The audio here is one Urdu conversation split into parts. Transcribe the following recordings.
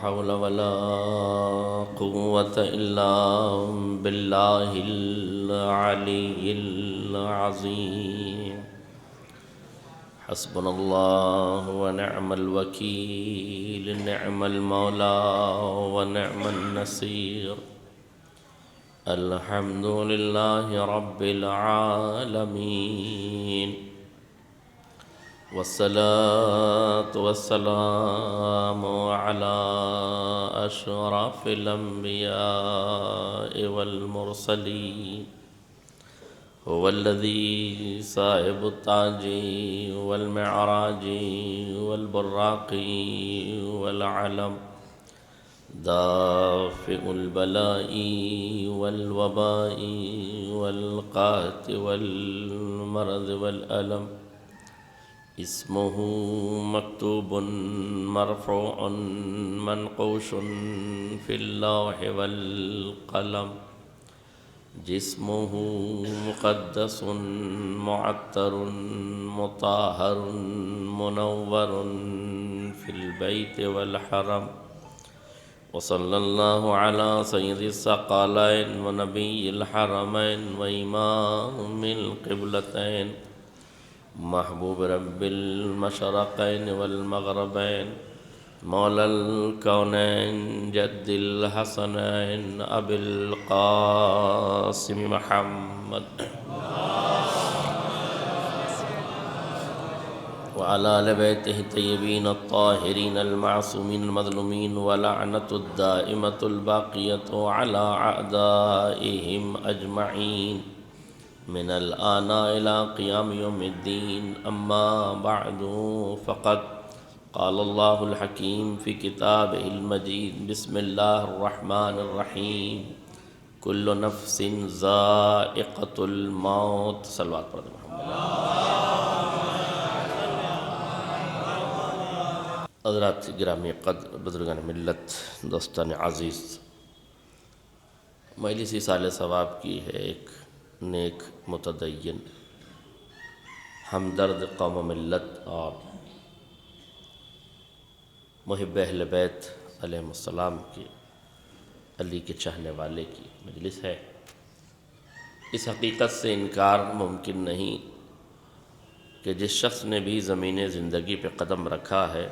حول ولا قوة إلا بالله العلي العظيم. حسبنا الله ونعم الوكيل، نعم المولى ونعم النصير. الحمد لله رب العالمين، والصلاة والسلام على أشرف الأنبياء والمرسلين. هو الذي صاحب التاج والمعراج والبراق والعلم، دافع البلاء والوباء والقحط والمرض والألم. اسمه مكتوب مرفوع منقوش في اللوح والقلم. جسمه مقدس معطر مطهر منور في البيت والحرم. وصلى الله على سيد الثقلين ونبي الحرمين وإمام القبلتين، محبوب رب المشرقين والمغربين، مولى الكونين جد الحسنين أبي القاسم محمد وعلى آل بيته الطيبين الطاهرين المعصومين المظلومين، ولعنة الدائمة الباقية على أعدائهم أجمعين من الآن إلى قيام يوم الدين. أما بعد، فقد قال الله الحكيم في كتابه المجيد: بسم الله الرحمن الرحيم، كل نفس ذائقة الموت. صلوات پڑھ محمد. حضرات گرامی قدر، بزرگان ملت، دوستان عزیز، مجلس سال ثواب کی ہے ایک نیک متدین ہمدرد قوم و ملت اور محب اہل بیت علیہم السلام کی، علی کے چاہنے والے کی مجلس ہے۔ اس حقیقت سے انکار ممکن نہیں کہ جس شخص نے بھی زمین زندگی پہ قدم رکھا ہے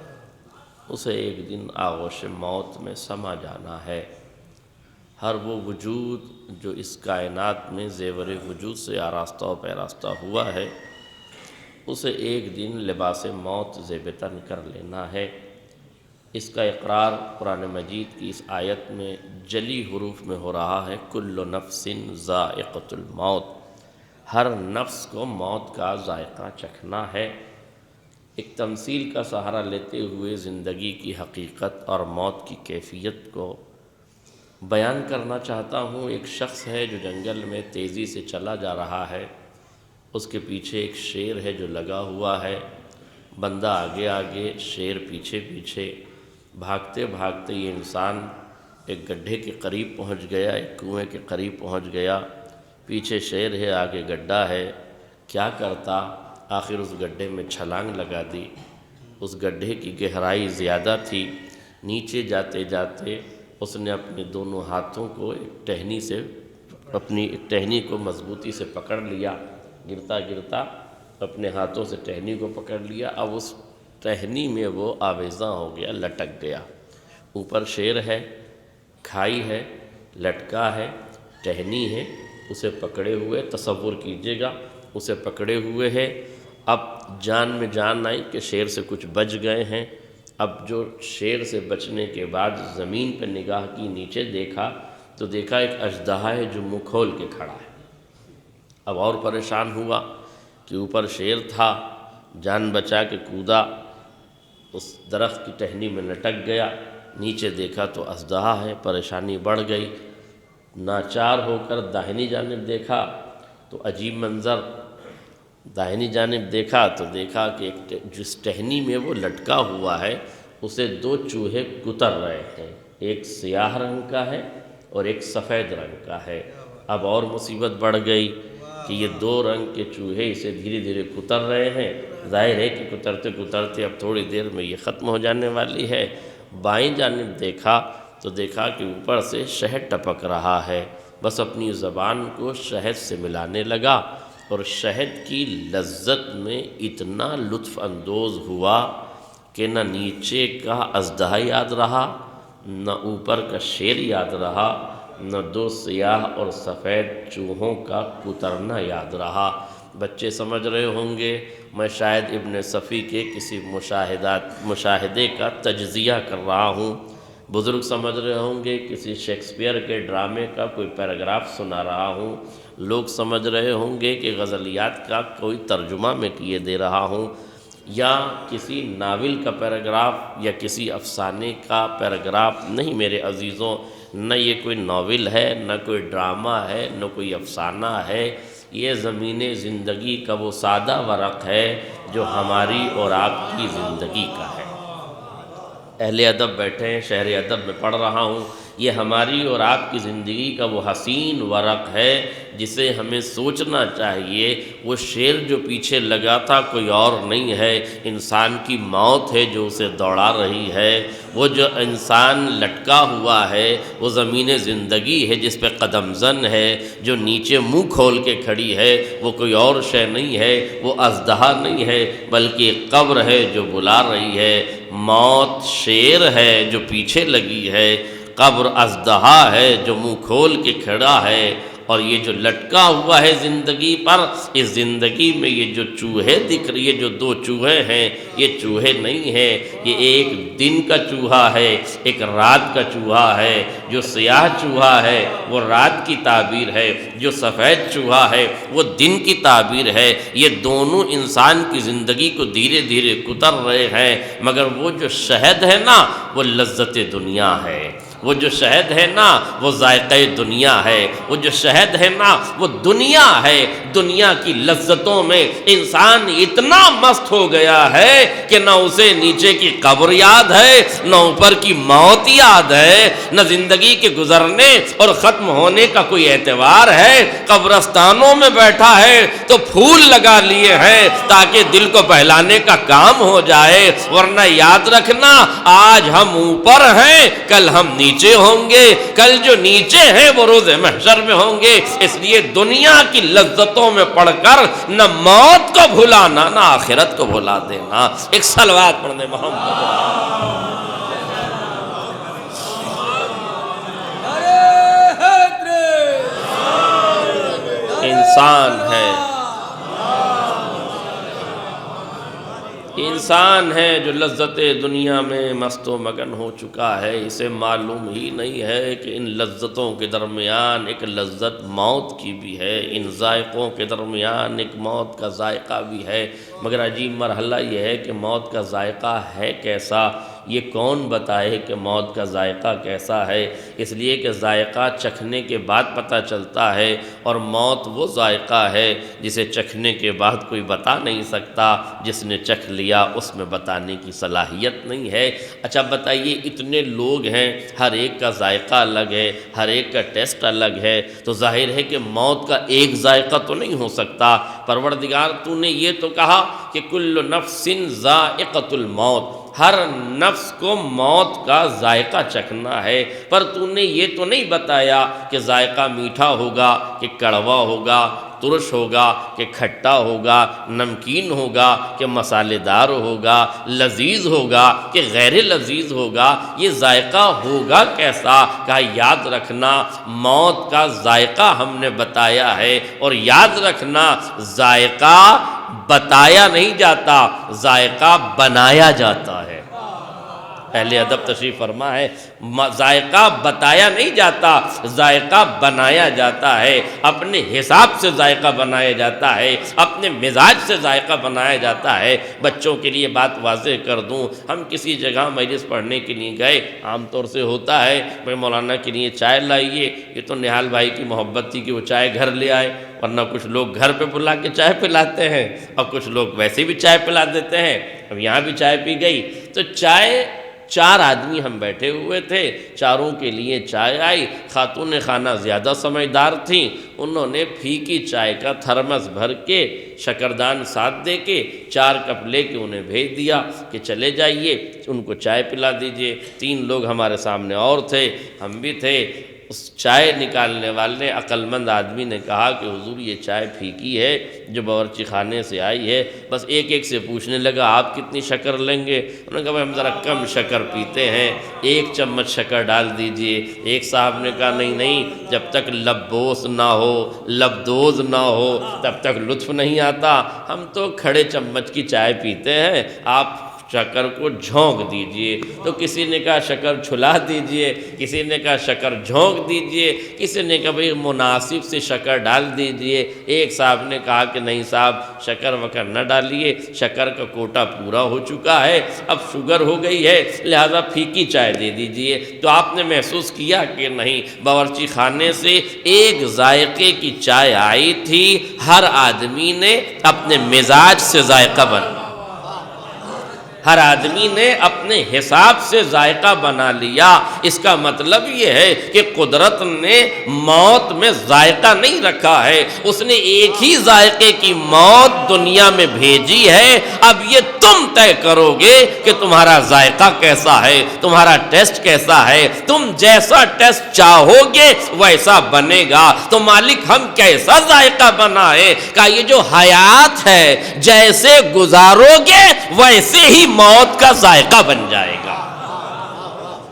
اسے ایک دن آغوش موت میں سما جانا ہے۔ ہر وہ وجود جو اس کائنات میں زیور وجود سے آراستہ و پیراستہ ہوا ہے اسے ایک دن لباس موت زیب تن کر لینا ہے۔ اس کا اقرار قرآن مجید کی اس آیت میں جلی حروف میں ہو رہا ہے: کل نفس ذائقۃ الموت، ہر نفس کو موت کا ذائقہ چکھنا ہے۔ ایک تمثیل کا سہارا لیتے ہوئے زندگی کی حقیقت اور موت کی کیفیت کو بیان کرنا چاہتا ہوں۔ ایک شخص ہے جو جنگل میں تیزی سے چلا جا رہا ہے، اس کے پیچھے ایک شیر ہے جو لگا ہوا ہے، بندہ آگے آگے، شیر پیچھے پیچھے۔ بھاگتے بھاگتے یہ انسان ایک گڈھے کے قریب پہنچ گیا، ایک کنویں کے قریب پہنچ گیا۔ پیچھے شیر ہے، آگے گڈھا ہے، کیا کرتا؟ آخر اس گڈھے میں چھلانگ لگا دی۔ اس گڈھے کی گہرائی زیادہ تھی، نیچے جاتے جاتے اس نے اپنے دونوں ہاتھوں کو ایک ٹہنی کو مضبوطی سے پکڑ لیا، گرتا گرتا اپنے ہاتھوں سے ٹہنی کو پکڑ لیا۔ اب اس ٹہنی میں وہ آویزاں ہو گیا، لٹک گیا۔ اوپر شیر ہے، کھائی ہے، لٹکا ہے، ٹہنی ہے، اسے پکڑے ہوئے، تصور کیجئے گا اسے پکڑے ہوئے ہے۔ اب جان میں جان آئی کہ شیر سے کچھ بچ گئے ہیں۔ اب جو شیر سے بچنے کے بعد زمین پہ نگاہ کی، نیچے دیکھا تو دیکھا ایک اژدہا ہے جو منہ کھول کے کھڑا ہے۔ اب اور پریشان ہوا کہ اوپر شیر تھا، جان بچا کے کودا، اس درخت کی ٹہنی میں لٹک گیا، نیچے دیکھا تو اژدہا ہے۔ پریشانی بڑھ گئی، ناچار ہو کر داہنی جانب دیکھا تو عجیب منظر، داہنی جانب دیکھا تو دیکھا کہ جس ٹہنی میں وہ لٹکا ہوا ہے اسے دو چوہے کتر رہے ہیں، ایک سیاہ رنگ کا ہے اور ایک سفید رنگ کا ہے۔ اب اور مصیبت بڑھ گئی کہ یہ دو رنگ کے چوہے اسے دھیرے دھیرے کتر رہے ہیں۔ ظاہر ہے کہ کترتے کترتے اب تھوڑی دیر میں یہ ختم ہو جانے والی ہے، بائیں جانب دیکھا تو دیکھا کہ اوپر سے شہد ٹپک رہا ہے، بس اپنی زبان کو شہد سے ملانے لگا اور شہد کی لذت میں اتنا لطف اندوز ہوا کہ نہ نیچے کا اژدہا یاد رہا، نہ اوپر کا شیر یاد رہا، نہ دو سیاہ اور سفید چوہوں کا کترنا یاد رہا۔ بچے سمجھ رہے ہوں گے میں شاید ابن صفی کے کسی مشاہدے کا تجزیہ کر رہا ہوں، بزرگ سمجھ رہے ہوں گے کسی شیکسپیئر کے ڈرامے کا کوئی پیراگراف سنا رہا ہوں، لوگ سمجھ رہے ہوں گے کہ غزلیات کا کوئی ترجمہ میں کیے دے رہا ہوں، یا کسی ناول کا پیراگراف یا کسی افسانے کا پیراگراف۔ نہیں میرے عزیزوں، نہ یہ کوئی ناول ہے، نہ کوئی ڈرامہ ہے، نہ کوئی افسانہ ہے، یہ زمین زندگی کا وہ سادہ ورق ہے جو ہماری اور آپ کی زندگی کا ہے۔ اہل ادب بیٹھے ہیں، شہر ادب میں پڑھ رہا ہوں، یہ ہماری اور آپ کی زندگی کا وہ حسین ورق ہے جسے ہمیں سوچنا چاہیے۔ وہ شیر جو پیچھے لگا تھا کوئی اور نہیں ہے، انسان کی موت ہے جو اسے دوڑا رہی ہے۔ وہ جو انسان لٹکا ہوا ہے وہ زمین زندگی ہے جس پہ قدم زن ہے، جو نیچے منہ کھول کے کھڑی ہے وہ کوئی اور شے نہیں ہے، وہ اژدہا نہیں ہے بلکہ ایک قبر ہے جو بلا رہی ہے۔ موت شیر ہے جو پیچھے لگی ہے، قبر اژدہا ہے جو منہ کھول کے کھڑا ہے، اور یہ جو لٹکا ہوا ہے زندگی پر، اس زندگی میں یہ جو چوہے دکھ رہی ہے، جو دو چوہے ہیں، یہ چوہے نہیں ہیں، یہ ایک دن کا چوہا ہے، ایک رات کا چوہا ہے۔ جو سیاہ چوہا ہے وہ رات کی تعبیر ہے، جو سفید چوہا ہے وہ دن کی تعبیر ہے۔ یہ دونوں انسان کی زندگی کو دھیرے دھیرے کتر رہے ہیں، مگر وہ جو شہد ہے نا وہ لذت دنیا ہے، وہ جو شہد ہے نا وہ ذائقہ دنیا ہے، وہ جو شہد ہے نا وہ دنیا ہے۔ دنیا کی لذتوں میں انسان اتنا مست ہو گیا ہے کہ نہ اسے نیچے کی قبر یاد ہے، نہ اوپر کی موت یاد ہے، نہ زندگی کے گزرنے اور ختم ہونے کا کوئی اعتبار ہے۔ قبرستانوں میں بیٹھا ہے تو پھول لگا لیے ہیں تاکہ دل کو بہلانے کا کام ہو جائے، ورنہ یاد رکھنا آج ہم اوپر ہیں کل ہم نیچے ہوں گے، کل جو نیچے ہیں وہ روز محشر میں ہوں گے۔ اس لیے دنیا کی لذتوں میں پڑھ کر نہ موت کو بھلانا نہ آخرت کو بھلا دینا۔ ایک صلوات پڑھنے محمد۔ انسان ہے جو لذت دنیا میں مست و مگن ہو چکا ہے، اسے معلوم ہی نہیں ہے کہ ان لذتوں کے درمیان ایک لذت موت کی بھی ہے، ان ذائقوں کے درمیان ایک موت کا ذائقہ بھی ہے۔ مگر عجیب مرحلہ یہ ہے کہ موت کا ذائقہ ہے کیسا، یہ کون بتائے کہ موت کا ذائقہ کیسا ہے؟ اس لیے کہ ذائقہ چکھنے کے بعد پتہ چلتا ہے، اور موت وہ ذائقہ ہے جسے چکھنے کے بعد کوئی بتا نہیں سکتا، جس نے چکھ لیا اس میں بتانے کی صلاحیت نہیں ہے۔ اچھا بتائیے، اتنے لوگ ہیں، ہر ایک کا ذائقہ الگ ہے، ہر ایک کا ٹیسٹ الگ ہے، تو ظاہر ہے کہ موت کا ایک ذائقہ تو نہیں ہو سکتا۔ پروردگار تو نے یہ تو کہا کہ کل نفس ذائقۃ الموت، ہر نفس کو موت کا ذائقہ چکھنا ہے، پر تو نے یہ تو نہیں بتایا کہ ذائقہ میٹھا ہوگا کہ کڑوا ہوگا، ترش ہوگا کہ کھٹا ہوگا، نمکین ہوگا کہ مسالے دار ہوگا، لذیذ ہوگا کہ غیر لذیذ ہوگا، یہ ذائقہ ہوگا کیسا؟ کہا یاد رکھنا موت کا ذائقہ ہم نے بتایا ہے، اور یاد رکھنا ذائقہ بتایا نہیں جاتا، ذائقہ بنایا جاتا ہے۔ اہل ادب تشریف فرما ہے، ذائقہ بتایا نہیں جاتا، ذائقہ بنایا جاتا ہے، اپنے حساب سے ذائقہ بنایا جاتا ہے، اپنے مزاج سے ذائقہ بنایا جاتا ہے۔ بچوں کے لیے بات واضح کر دوں، ہم کسی جگہ مجلس پڑھنے کے لیے گئے، عام طور سے ہوتا ہے میں مولانا کے لیے چائے لائیے، یہ تو نہال بھائی کی محبت تھی کہ وہ چائے گھر لے آئے، ورنہ کچھ لوگ گھر پہ بلا کے چائے پلاتے ہیں، اور کچھ لوگ ویسے بھی چائے پلا دیتے ہیں۔ اب یہاں بھی چائے پی گئی، تو چائے 4 آدمی ہم بیٹھے ہوئے تھے، چاروں کے لیے چائے آئی، خاتون خانہ زیادہ سمجھدار تھیں، انہوں نے پھیکی چائے کا تھرمس بھر کے شکردان ساتھ دے کے 4 کپ لے کے انہیں بھیج دیا کہ چلے جائیے ان کو چائے پلا دیجئے۔ 3 لوگ ہمارے سامنے اور تھے، ہم بھی تھے۔ اس چائے نکالنے والے عقل مند آدمی نے کہا کہ حضور یہ چائے پھیکی ہے جو باورچی خانے سے آئی ہے، بس ایک سے پوچھنے لگا آپ کتنی شکر لیں گے؟ انہوں نے کہا بھائی ہم ذرا کم شکر پیتے ہیں، 1 چمچ شکر ڈال دیجئے۔ ایک صاحب نے کہا نہیں، جب تک لبوس نہ ہو، لبدوز نہ ہو تب تک لطف نہیں آتا، ہم تو کھڑے چمچ کی چائے پیتے ہیں، آپ شکر کو جھونک دیجئے۔ تو کسی نے کہا شکر چھلا دیجئے، کسی نے کہا شکر جھونک دیجئے، کسی نے کہا بھئی مناسب سے شکر ڈال دیجئے۔ ایک صاحب نے کہا کہ نہیں صاحب شکر وکر نہ ڈالیے، شکر کا کوٹا پورا ہو چکا ہے، اب شوگر ہو گئی ہے، لہذا پھیکی چائے دے دیجئے۔ تو آپ نے محسوس کیا کہ نہیں، باورچی خانے سے ایک ذائقے کی چائے آئی تھی، ہر آدمی نے اپنے مزاج سے ذائقہ بنا، ہر آدمی نے اپنے حساب سے ذائقہ بنا لیا۔ اس کا مطلب یہ ہے کہ قدرت نے موت میں ذائقہ نہیں رکھا ہے، اس نے ایک ہی ذائقے کی موت دنیا میں بھیجی ہے۔ اب یہ تم طے کرو گے کہ تمہارا ذائقہ کیسا ہے، تمہارا ٹیسٹ کیسا ہے۔ تم جیسا ٹیسٹ چاہو گے ویسا بنے گا۔ تو مالک ہم کیسا ذائقہ بنائیں؟ کہ یہ جو حیات ہے جیسے گزارو گے ویسے ہی موت کا ذائقہ بن جائے گا۔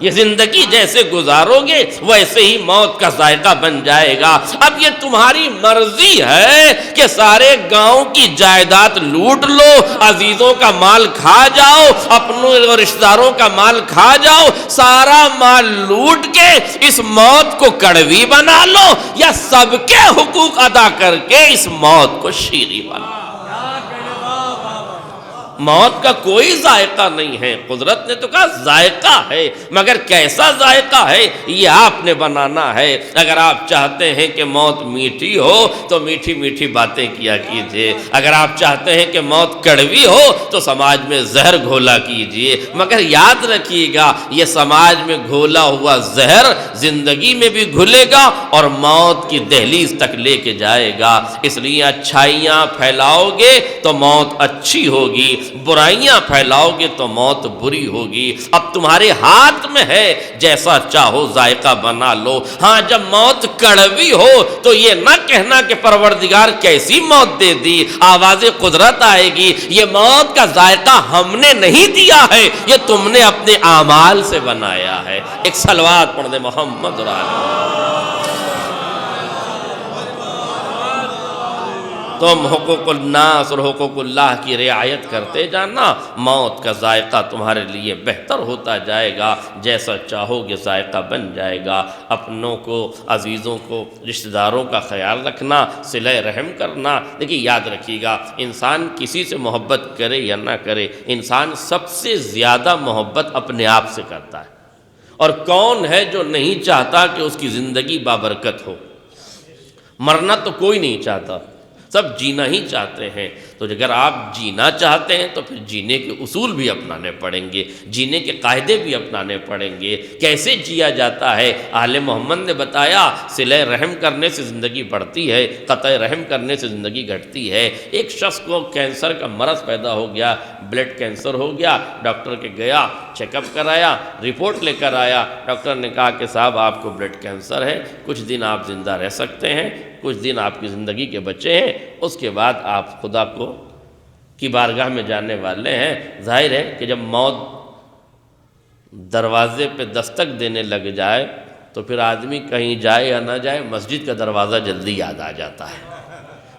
یہ زندگی جیسے گزارو گے ویسے ہی موت کا ذائقہ بن جائے گا۔ اب یہ تمہاری مرضی ہے کہ سارے گاؤں کی جائیداد لوٹ لو، عزیزوں کا مال کھا جاؤ، اپنوں اور رشتہ داروں کا مال کھا جاؤ، سارا مال لوٹ کے اس موت کو کڑوی بنا لو، یا سب کے حقوق ادا کر کے اس موت کو شیریں بنا لو۔ موت کا کوئی ذائقہ نہیں ہے، قدرت نے تو کہا ذائقہ ہے، مگر کیسا ذائقہ ہے یہ آپ نے بنانا ہے۔ اگر آپ چاہتے ہیں کہ موت میٹھی ہو تو میٹھی میٹھی باتیں کیا کیجئے، اگر آپ چاہتے ہیں کہ موت کڑوی ہو تو سماج میں زہر گھولا کیجئے، مگر یاد رکھیے گا یہ سماج میں گھولا ہوا زہر زندگی میں بھی گھلے گا اور موت کی دہلیز تک لے کے جائے گا۔ اس لیے اچھائیاں پھیلاؤ گے تو موت اچھی ہوگی، برائیاں پھیلاؤ گے تو موت بری ہوگی۔ اب تمہارے ہاتھ میں ہے، جیسا چاہو ذائقہ بنا لو۔ ہاں جب موت کڑوی ہو تو یہ نہ کہنا کہ پروردگار کیسی موت دے دی، آواز قدرت آئے گی یہ موت کا ذائقہ ہم نے نہیں دیا ہے، یہ تم نے اپنے اعمال سے بنایا ہے۔ ایک صلوات پڑھ دے محمد تم حقوق الناس اور حقوق اللہ کی رعایت کرتے جانا، موت کا ذائقہ تمہارے لیے بہتر ہوتا جائے گا، جیسا چاہو گے ذائقہ بن جائے گا۔ اپنوں کو، عزیزوں کو، رشتہ داروں کا خیال رکھنا، صلہ رحم کرنا۔ دیکھیے یاد رکھیے گا، انسان کسی سے محبت کرے یا نہ کرے، انسان سب سے زیادہ محبت اپنے آپ سے کرتا ہے۔ اور کون ہے جو نہیں چاہتا کہ اس کی زندگی بابرکت ہو؟ مرنا تو کوئی نہیں چاہتا، سب جینا ہی چاہتے ہیں۔ تو اگر آپ جینا چاہتے ہیں تو پھر جینے کے اصول بھی اپنانے پڑیں گے، جینے کے قاعدے بھی اپنانے پڑیں گے۔ کیسے جیا جاتا ہے؟ آل محمد نے بتایا، صلہ رحم کرنے سے زندگی بڑھتی ہے، قطع رحم کرنے سے زندگی گھٹتی ہے۔ ایک شخص کو کینسر کا مرض پیدا ہو گیا، بلڈ کینسر ہو گیا، ڈاکٹر کے گیا، چیک اپ کرایا، رپورٹ لے کر آیا۔ ڈاکٹر نے کہا کہ صاحب آپ کو بلڈ کینسر ہے، کچھ دن آپ زندہ رہ سکتے ہیں، کچھ دن آپ کی زندگی کے بچے ہیں، اس کے بعد آپ خدا کی بارگاہ میں جانے والے ہیں۔ ظاہر ہے کہ جب موت دروازے پہ دستک دینے لگ جائے تو پھر آدمی کہیں جائے یا نہ جائے، مسجد کا دروازہ جلدی یاد آ جاتا ہے۔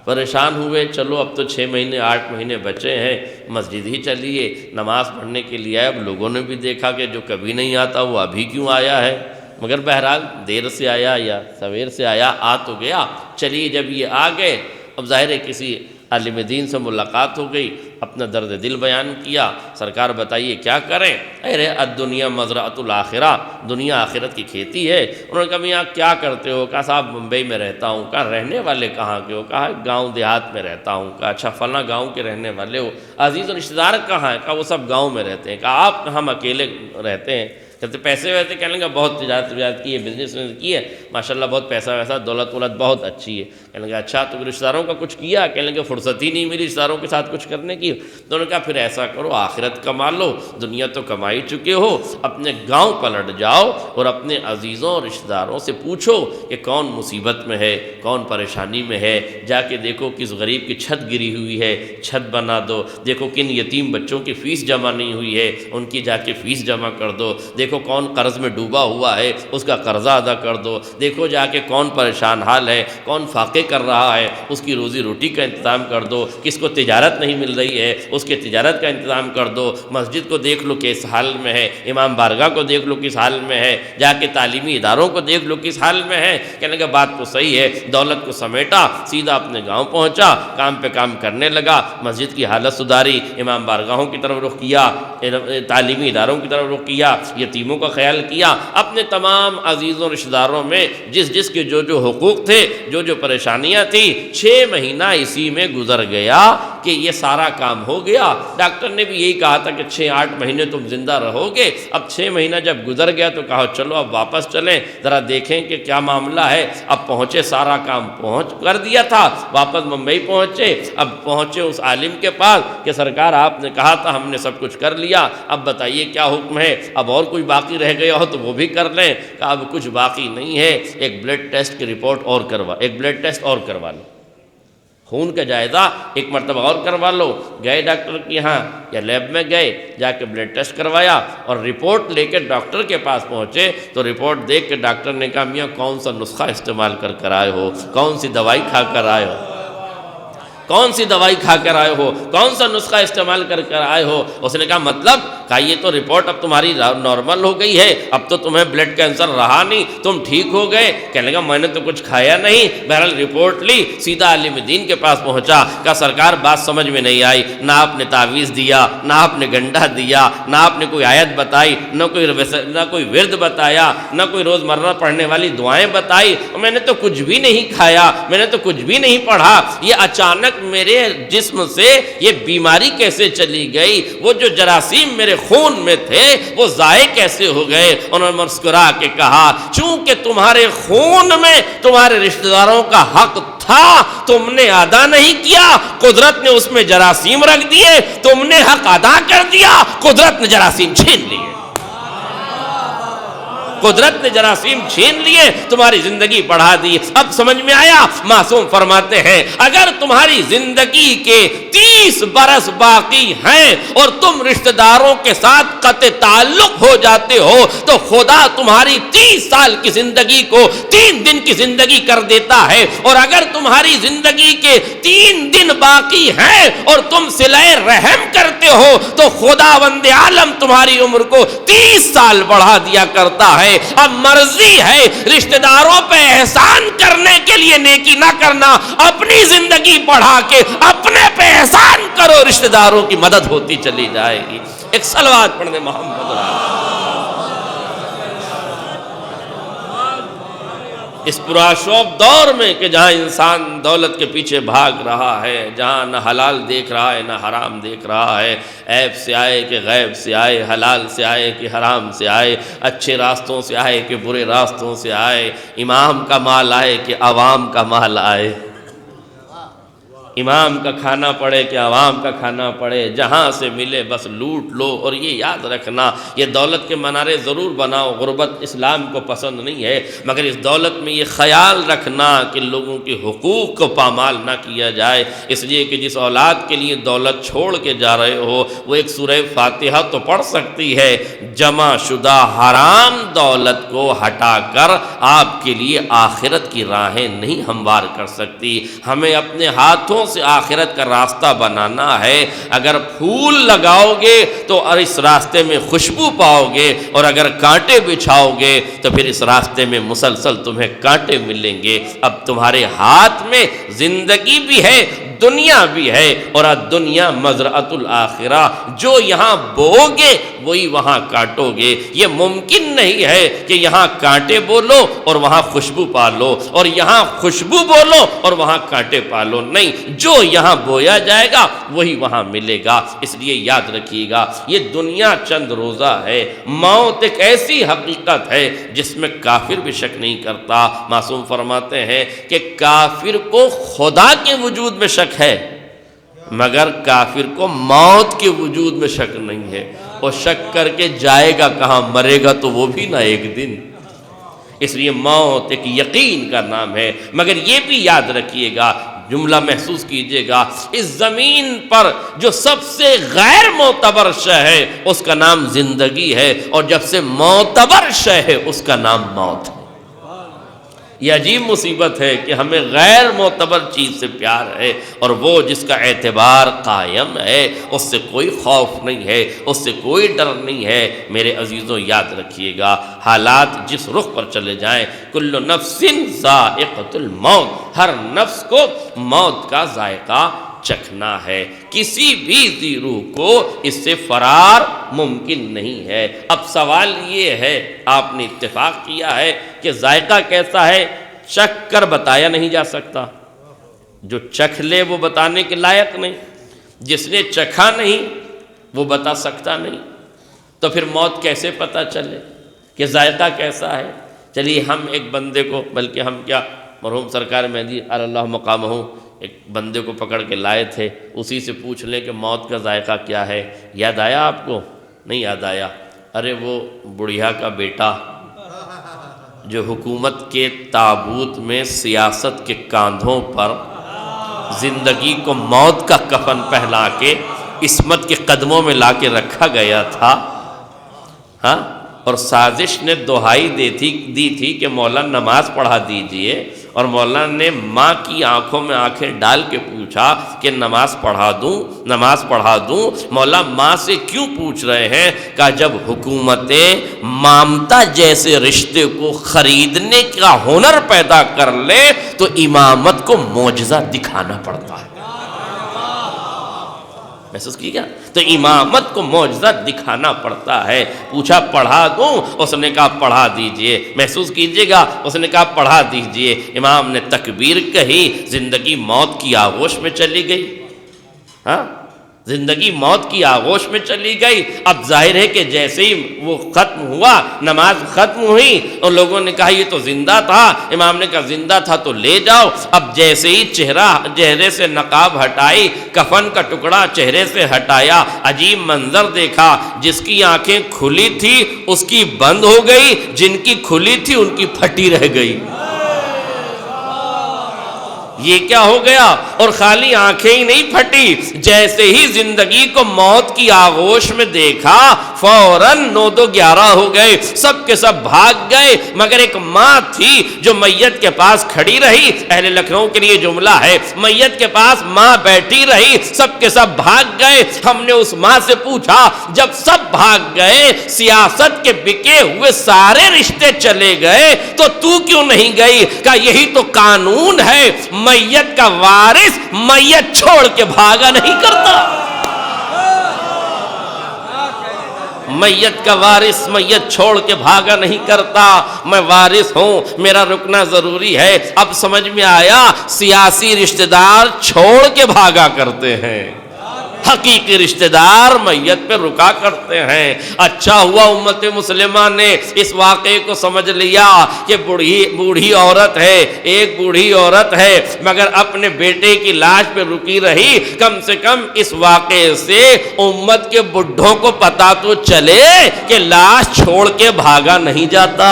پریشان ہوئے، چلو اب تو 6 مہینے 8 مہینے بچے ہیں، مسجد ہی چلیے، نماز پڑھنے کے لیے آئے۔ اب لوگوں نے بھی دیکھا کہ جو کبھی نہیں آتا وہ ابھی کیوں آیا ہے، مگر بہرحال دیر سے آیا یا سویر سے آیا، آ تو گیا۔ چلیے جب یہ آ گئے، اب ظاہر ہے کسی عالم دین سے ملاقات ہو گئی، اپنا درد دل بیان کیا، سرکار بتائیے کیا کریں؟ ارے الدنیا مزرعۃ الآخرہ، دنیا آخرت کی کھیتی ہے۔ انہوں نے کہا میاں کیا کرتے ہو؟ کہا صاحب ممبئی میں رہتا ہوں۔ کہا رہنے والے کہاں کے ہو؟ کہا گاؤں دیہات میں رہتا ہوں۔ کہا اچھا فلاں گاؤں کے رہنے والے ہو، عزیز و رشتہ دار کہاں ہیں؟ کہا وہ سب گاؤں میں رہتے ہیں۔ کہا آپ ہم اکیلے رہتے ہیں؟ کہتے پیسے ویسے کہنے لگا بہت تجارت کی ہے، بزنس کی ہے ماشاءاللہ، بہت پیسہ ویسا، دولت بہت اچھی ہے۔ کہنے لگا اچھا تو رشتہ داروں کا کچھ کیا؟ کہنے لگا فرصت ہی نہیں ملی رشتہ داروں کے ساتھ کچھ کرنے کی۔ تو انہوں نے کہا پھر ایسا کرو آخرت کما لو، دنیا تو کما ہی چکے ہو، اپنے گاؤں پلٹ جاؤ اور اپنے عزیزوں اور رشتہ داروں سے پوچھو کہ کون مصیبت میں ہے، کون پریشانی میں ہے، جا کے دیکھو کس غریب کی چھت گری ہوئی ہے، چھت بنا دو، دیکھو کن یتیم بچوں کی فیس جمع نہیں ہوئی ہے، ان کی جا کے فیس جمع کر دو، دیکھو کون قرض میں ڈوبا ہوا ہے اس کا قرضہ ادا کر دو، دیکھو جا کے کون پریشان حال ہے، کون فاقے کر رہا ہے اس کی روزی روٹی کا انتظام کر دو، کس کو تجارت نہیں مل رہی ہے اس کے تجارت کا انتظام کر دو، مسجد کو دیکھ لو کس حال میں ہے، امام بارگاہ کو دیکھ لو کس حال میں ہے، جا کے تعلیمی اداروں کو دیکھ لو کس حال میں ہے۔ کہنے کا بات تو صحیح ہے، دولت کو سمیٹا، سیدھا اپنے گاؤں پہنچا، کام پہ کام کرنے لگا، مسجد کی حالت سدھاری، امام بارگاہوں کی طرف رخ کیا، تعلیمی اداروں کی طرف رخ کیا، یتیموں کا خیال کیا، اپنے تمام عزیزوں رشتہ داروں میں جس کے جو حقوق تھے، جو پریشانیاں تھیں، 6 مہینہ اسی میں گزر گیا کہ یہ سارا کام ہو گیا۔ ڈاکٹر نے بھی یہی کہا تھا کہ 6-8 مہینے تم زندہ رہو گے۔ اب 6 مہینہ جب گزر گیا تو کہا چلو اب واپس چلیں، ذرا دیکھیں کہ کیا معاملہ ہے۔ اب پہنچے، سارا کام کر دیا تھا، واپس ممبئی پہنچے۔ اب پہنچے اس عالم کے پاس کہ سرکار آپ نے کہا تھا ہم نے سب کچھ کر لیا، اب بتائیے کیا حکم ہے، اب اور کوئی باقی رہ گیا ہو تو وہ بھی کر لیں۔ کہا اب کچھ باقی نہیں ہے، ایک بلڈ ٹیسٹ کی رپورٹ اور ایک بلڈ ٹیسٹ اور کروا لو، خون کا جائزہ ایک مرتبہ اور کروا لو۔ گئے ڈاکٹر کے یہاں یا لیب میں گئے، جا کے بلڈ ٹیسٹ کروایا اور رپورٹ لے کے ڈاکٹر کے پاس پہنچے تو رپورٹ دیکھ کے ڈاکٹر نے کہا میاں کون سا نسخہ استعمال کر آئے ہو، کون سی دوائی کھا کر آئے ہو، کون سی دوائی کھا کر آئے ہو، کون سا نسخہ استعمال کر آئے ہو؟ اس نے کہا مطلب؟ کہا یہ تو رپورٹ اب تمہاری نارمل ہو گئی ہے، اب تو تمہیں بلڈ کینسر رہا نہیں، تم ٹھیک ہو گئے۔ کہنے لگا میں نے تو کچھ کھایا نہیں۔ بہرحال رپورٹ لی، سیدھا عالم دین کے پاس پہنچا، کہا سرکار بات سمجھ میں نہیں آئی، نہ آپ نے تعویذ دیا، نہ آپ نے گنڈا دیا، نہ آپ نے کوئی آیت بتائی، نہ کوئی ورد بتایا، نہ کوئی روزمرہ پڑھنے والی دعائیں بتائی، میں نے تو کچھ بھی نہیں کھایا، میں نے تو کچھ بھی نہیں پڑھا، یہ اچانک میرے جسم سے یہ بیماری کیسے چلی گئی؟ وہ جو جراثیم میرے خون میں تھے وہ ضائع کیسے ہو گئے؟ انہوں نے مسکرا کے کہا چونکہ تمہارے خون میں تمہارے رشتہ داروں کا حق تھا، تم نے ادا نہیں کیا، قدرت نے اس میں جراثیم رکھ دیے، تم نے حق ادا کر دیا، قدرت نے جراثیم چھین لیے، قدرت نے جراثیم چھین لیے، تمہاری زندگی بڑھا دی۔ اب سمجھ میں آیا؟ معصوم فرماتے ہیں اگر تمہاری زندگی کے 30 برس باقی ہیں اور تم رشتہ داروں کے ساتھ قطع تعلق ہو جاتے ہو تو خدا تمہاری 30 سال کی زندگی کو 3 دن کی زندگی کر دیتا ہے، اور اگر تمہاری زندگی کے 3 دن باقی ہیں اور تم صلہ رحم کرتے ہو تو خدا وند عالم تمہاری عمر کو 30 سال بڑھا دیا کرتا ہے۔ اب مرضی ہے رشتہ داروں پہ احسان کرنے کے لیے نیکی نہ کرنا، اپنی زندگی بڑھا کے اپنے پہ احسان کرو، رشتہ داروں کی مدد ہوتی چلی جائے گی۔ ایک صلوات پڑھنے محمد اس پرآشوب دور میں کہ جہاں انسان دولت کے پیچھے بھاگ رہا ہے، جہاں نہ حلال دیکھ رہا ہے نہ حرام دیکھ رہا ہے، عیب سے آئے کہ غیب سے آئے، حلال سے آئے کہ حرام سے آئے، اچھے راستوں سے آئے کہ برے راستوں سے آئے، امام کا مال آئے کہ عوام کا مال آئے، امام کا کھانا پڑے کہ عوام کا کھانا پڑے، جہاں سے ملے بس لوٹ لو۔ اور یہ یاد رکھنا یہ دولت کے منارے ضرور بناؤ، غربت اسلام کو پسند نہیں ہے، مگر اس دولت میں یہ خیال رکھنا کہ لوگوں کے حقوق کو پامال نہ کیا جائے، اس لیے کہ جس اولاد کے لیے دولت چھوڑ کے جا رہے ہو وہ ایک سورہ فاتحہ تو پڑھ سکتی ہے، جمع شدہ حرام دولت کو ہٹا کر آپ کے لیے آخرت کی راہیں نہیں ہموار کر سکتی۔ ہمیں اپنے ہاتھوں سے آخرت کا راستہ بنانا ہے، اگر پھول لگاؤ گے تو اس راستے میں خوشبو پاؤ گے، اور اگر کانٹے بچھاؤ گے تو پھر اس راستے میں مسلسل تمہیں کانٹے ملیں گے۔ اب تمہارے ہاتھ میں زندگی بھی ہے، دنیا بھی ہے، اور الدنیا مزرعۃ الآخرہ، جو یہاں بو گے وہی وہاں کاٹو گے۔ یہ ممکن نہیں ہے کہ یہاں کانٹے بولو اور وہاں خوشبو پالو، اور یہاں خوشبو بولو اور وہاں کانٹے پالو، نہیں، جو یہاں بویا جائے گا وہی وہاں ملے گا۔ اس لیے یاد رکھیے گا، یہ دنیا چند روزہ ہے، موت ایک ایسی حقیقت ہے جس میں کافر بھی شک نہیں کرتا۔ معصوم فرماتے ہیں کہ کافر کو خدا کے وجود میں شک ہے، مگر کافر کو موت کے وجود میں شک نہیں ہے، اور شک کر کے جائے گا کہاں، مرے گا تو وہ بھی نہ ایک دن۔ اس لیے موت ایک یقین کا نام ہے، مگر یہ بھی یاد رکھیے گا، جملہ محسوس کیجئے گا، اس زمین پر جو سب سے غیر معتبر شے ہے اس کا نام زندگی ہے، اور جب سے معتبر شے ہے اس کا نام موت ہے۔ یہ عجیب مصیبت ہے کہ ہمیں غیر معتبر چیز سے پیار ہے، اور وہ جس کا اعتبار قائم ہے اس سے کوئی خوف نہیں ہے، اس سے کوئی ڈر نہیں ہے۔ میرے عزیزوں یاد رکھیے گا، حالات جس رخ پر چلے جائیں، کل نفس ذائقۃ الموت، ہر نفس کو موت کا ذائقہ چکھنا ہے، کسی بھی ذی روح کو اس سے فرار ممکن نہیں ہے۔ اب سوال یہ ہے، آپ نے اتفاق کیا ہے کہ ذائقہ کیسا ہے، چکھ کر بتایا نہیں جا سکتا، جو چکھ لے وہ بتانے کے لائق نہیں، جس نے چکھا نہیں وہ بتا سکتا نہیں، تو پھر موت کیسے پتہ چلے کہ ذائقہ کیسا ہے؟ چلیے ہم ایک بندے کو، بلکہ ہم کیا، مرحوم سرکار مہدی اللہ مقامہ ایک بندے کو پکڑ کے لائے تھے، اسی سے پوچھ لیں کہ موت کا ذائقہ کیا ہے۔ یاد آیا آپ کو؟ نہیں یاد آیا؟ ارے وہ بڑھیا کا بیٹا جو حکومت کے تابوت میں سیاست کے کاندھوں پر زندگی کو موت کا کفن پہنا کے عصمت کے قدموں میں لا کے رکھا گیا تھا، ہاں، اور سازش نے دہائی دی تھی کہ مولا نماز پڑھا دیجئے، اور مولانا نے ماں کی آنکھوں میں آنکھیں ڈال کے پوچھا کہ نماز پڑھا دوں؟ مولا ماں سے کیوں پوچھ رہے ہیں؟ کہ جب حکومتیں مامتا جیسے رشتے کو خریدنے کا ہنر پیدا کر لے تو امامت کو معجزہ دکھانا پڑتا ہے۔ محسوس کی کیا؟ تو امامت کو معجزہ دکھانا پڑتا ہے۔ پوچھا پڑھا دوں؟ اس نے کہا پڑھا دیجئے۔ محسوس کیجئے گا، اس نے کہا پڑھا دیجئے۔ امام نے تکبیر کہی، زندگی موت کی آغوش میں چلی گئی، ہاں، زندگی موت کی آغوش میں چلی گئی۔ اب ظاہر ہے کہ جیسے ہی وہ ختم ہوا، نماز ختم ہوئی، اور لوگوں نے کہا یہ تو زندہ تھا، امام نے کہا زندہ تھا تو لے جاؤ۔ اب جیسے ہی چہرے سے نقاب ہٹائی، کفن کا ٹکڑا چہرے سے ہٹایا، عجیب منظر دیکھا، جس کی آنکھیں کھلی تھی اس کی بند ہو گئی، جن کی کھلی تھی ان کی پھٹی رہ گئی۔ یہ کیا ہو گیا؟ اور خالی آنکھیں ہی نہیں پھٹی، جیسے ہی زندگی کو موت کی آغوش میں دیکھا فوراً 9-11 ہو گئے، سب کے سب بھاگ گئے، مگر ایک ماں تھی جو میت کے پاس کھڑی رہی۔ اہل لکھنؤ کے لیے جملہ ہے، میت کے پاس ماں بیٹھی رہی، سب کے سب بھاگ گئے۔ ہم نے اس ماں سے پوچھا جب سب بھاگ گئے، سیاست کے بکے ہوئے سارے رشتے چلے گئے، تو کیوں نہیں گئی؟ کہ یہی تو قانون ہے، میت کا وارث میت چھوڑ کے بھاگا نہیں کرتا۔ میت کا وارث میت چھوڑ کے بھاگا نہیں کرتا۔ میں وارث ہوں، میرا رکنا ضروری ہے۔ اب سمجھ میں آیا، سیاسی رشتہ دار چھوڑ کے بھاگا کرتے ہیں، حقیقی رشتہ دار میت پہ رکا کرتے ہیں۔ اچھا ہوا امت مسلمہ نے اس واقعے کو سمجھ لیا کہ بوڑھی عورت ہے، ایک بوڑھی عورت ہے، مگر اپنے بیٹے کی لاش پہ رکی رہی۔ کم سے کم اس واقعے سے امت کے بڈھوں کو پتا تو چلے کہ لاش چھوڑ کے بھاگا نہیں جاتا۔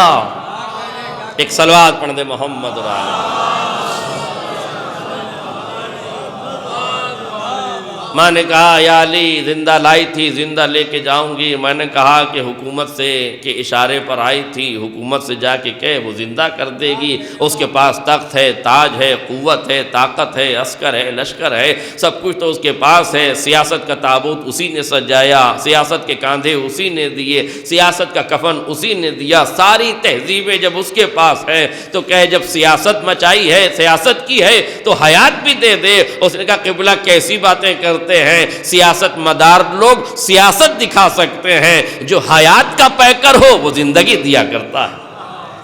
ایک صلوات پڑھ دے محمد رسول اللہ۔ ماں نے کہا یا علی زندہ لائی تھی، زندہ لے کے جاؤں گی۔ میں نے کہا کہ حکومت سے کے اشارے پر آئی تھی، حکومت سے جا کے کہے وہ زندہ کر دے گی، اس کے پاس تخت ہے، تاج ہے، قوت ہے، طاقت ہے، عسکر ہے، لشکر ہے، سب کچھ تو اس کے پاس ہے۔ سیاست کا تابوت اسی نے سجایا، سیاست کے کاندھے اسی نے دیے، سیاست کا کفن اسی نے دیا، ساری تہذیبیں جب اس کے پاس ہے تو کہے جب سیاست مچائی ہے، سیاست کی ہے تو حیات بھی دے دے۔ اس نے کہا قبلہ کیسی باتیں کرتے ہیں، سیاست مدار لوگ سیاست دکھا سکتے ہیں، جو حیات کا پیکر ہو وہ زندگی دیا کرتا ہے۔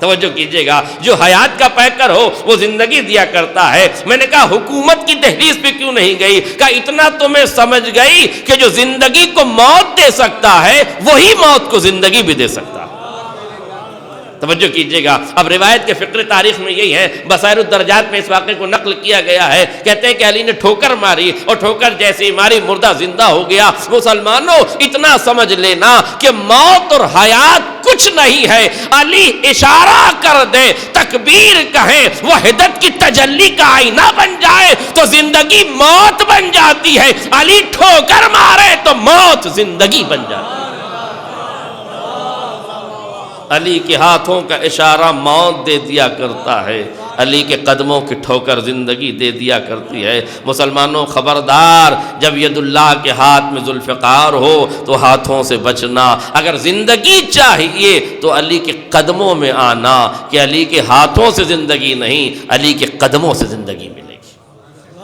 توجہ کیجئے گا، جو حیات کا پیکر ہو وہ زندگی دیا کرتا ہے۔ میں نے کہا حکومت کی دہلیز پہ کیوں نہیں گئی؟ کہا اتنا تو میں سمجھ گئی کہ جو زندگی کو موت دے سکتا ہے وہی موت کو زندگی بھی دے سکتا ہے۔ توجہ کیجئے گا، اب روایت کے فقر تاریخ میں یہی ہے، بصائر الدرجات میں اس واقعے کو نقل کیا گیا ہے۔ کہتے ہیں کہ علی نے ٹھوکر ماری اور ٹھوکر جیسی ماری مردہ زندہ ہو گیا۔ مسلمانوں اتنا سمجھ لینا کہ موت اور حیات کچھ نہیں ہے، علی اشارہ کر دے، تکبیر کہیں، وحدت کی تجلی کا آئینہ بن جائے تو زندگی موت بن جاتی ہے، علی ٹھوکر مارے تو موت زندگی بن جاتی ہے۔ علی کے ہاتھوں کا اشارہ موت دے دیا کرتا ہے، علی کے قدموں کی ٹھوکر زندگی دے دیا کرتی ہے۔ مسلمانوں خبردار، جب ید اللہ کے ہاتھ میں ذوالفقار ہو تو ہاتھوں سے بچنا۔ اگر زندگی چاہیے تو علی کے قدموں میں آنا، کہ علی کے ہاتھوں سے زندگی نہیں، علی کے قدموں سے زندگی ملے گی،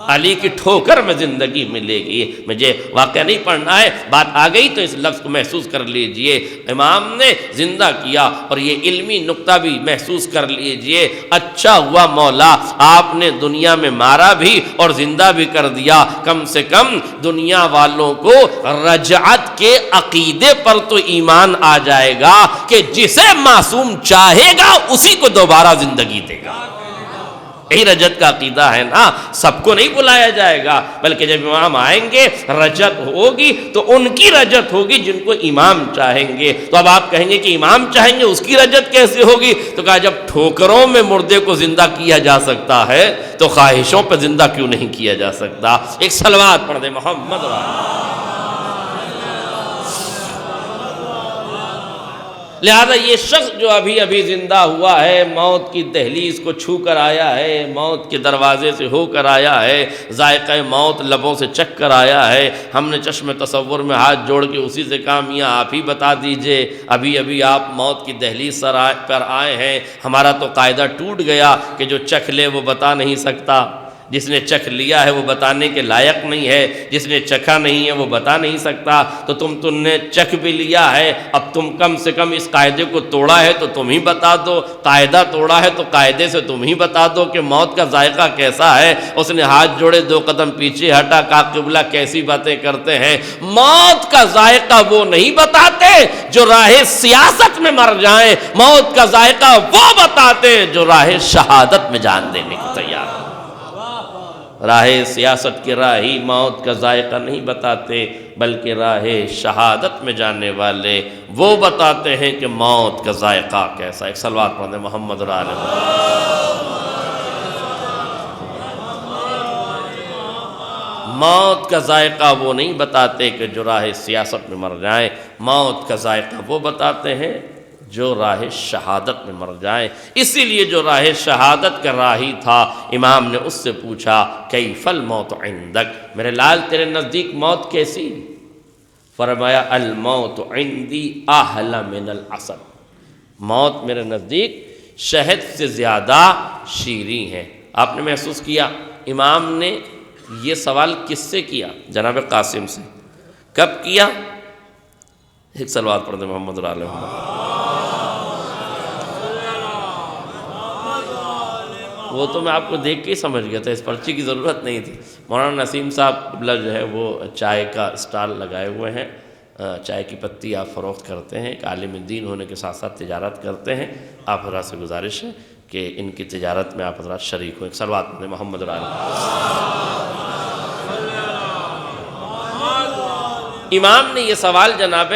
علی کی ٹھوکر میں زندگی ملے گی۔ مجھے واقعہ نہیں پڑھنا ہے، بات آ گئی تو اس لفظ کو محسوس کر لیجئے۔ امام نے زندہ کیا، اور یہ علمی نقطہ بھی محسوس کر لیجئے، اچھا ہوا مولا آپ نے دنیا میں مارا بھی اور زندہ بھی کر دیا، کم سے کم دنیا والوں کو رجعت کے عقیدے پر تو ایمان آ جائے گا کہ جسے معصوم چاہے گا اسی کو دوبارہ زندگی دے گا۔ یہی رجت کا عقیدہ ہے نا، سب کو نہیں بلایا جائے گا، بلکہ جب امام آئیں گے رجت ہوگی تو ان کی رجت ہوگی جن کو امام چاہیں گے۔ تو اب آپ کہیں گے کہ امام چاہیں گے اس کی رجت کیسے ہوگی؟ تو کہا جب ٹھوکروں میں مردے کو زندہ کیا جا سکتا ہے تو خواہشوں پہ زندہ کیوں نہیں کیا جا سکتا؟ ایک صلوات پڑھ دیں محمد لہذا یہ شخص جو ابھی زندہ ہوا ہے، موت کی دہلیز کو چھو کر آیا ہے، موت کے دروازے سے ہو کر آیا ہے، ذائقہ موت لبوں سے چکھ کر آیا ہے۔ ہم نے چشم تصور میں ہاتھ جوڑ کے اسی سے کہا میاں آپ ہی بتا دیجئے، ابھی آپ موت کی دہلیز پر آئے ہیں، ہمارا تو قاعدہ ٹوٹ گیا کہ جو چکھ لے وہ بتا نہیں سکتا، جس نے چکھ لیا ہے وہ بتانے کے لائق نہیں ہے، جس نے چکھا نہیں ہے وہ بتا نہیں سکتا۔ تو تم نے چکھ بھی لیا ہے، اب تم کم سے کم اس قاعدے کو توڑا ہے تو تم ہی بتا دو، قاعدہ توڑا ہے تو قاعدے سے تم ہی بتا دو کہ موت کا ذائقہ کیسا ہے۔ اس نے ہاتھ جوڑے 2 قدم پیچھے ہٹا، کہا قبلہ کیسی باتیں کرتے ہیں، موت کا ذائقہ وہ نہیں بتاتے جو راہ سیاست میں مر جائیں، موت کا ذائقہ وہ بتاتے جو راہ شہادت میں جان دینے کو تیار ہیں۔ راہ سیاست کی راہی موت کا ذائقہ نہیں بتاتے، بلکہ راہ شہادت میں جانے والے وہ بتاتے ہیں کہ موت کا ذائقہ کیسا۔ ایک صلوات پڑھیں محمد اور آل محمد۔ موت کا ذائقہ وہ نہیں بتاتے کہ جو راہ سیاست میں مر جائیں، موت کا ذائقہ وہ بتاتے ہیں جو راہ شہادت میں مر جائیں۔ اسی لیے جو راہ شہادت کا راہی تھا، امام نے اس سے پوچھا کیف الموت عندک، میرے لال تیرے نزدیک موت کیسی؟ فرمایا الموت عندی احلی من العسل، موت میرے نزدیک شہد سے زیادہ شیریں ہے۔ آپ نے محسوس کیا امام نے یہ سوال کس سے کیا؟ جناب قاسم سے۔ کب کیا؟ ایک صلوات پڑھ دیں محمد اور آل محمد۔ وہ تو میں آپ کو دیکھ کے ہی سمجھ گیا تھا، اس پرچی کی ضرورت نہیں تھی۔ مولانا نسیم صاحب جو ہے وہ چائے کا اسٹال لگائے ہوئے ہیں، چائے کی پتی آپ فروخت کرتے ہیں، ایک عالم دین ہونے کے ساتھ ساتھ تجارت کرتے ہیں۔ آپ حضرات سے گزارش ہے کہ ان کی تجارت میں آپ حضرات شریک ہوں۔ ایک صلوات پڑھیں محمد اور آل محمد۔ امام نے یہ سوال جناب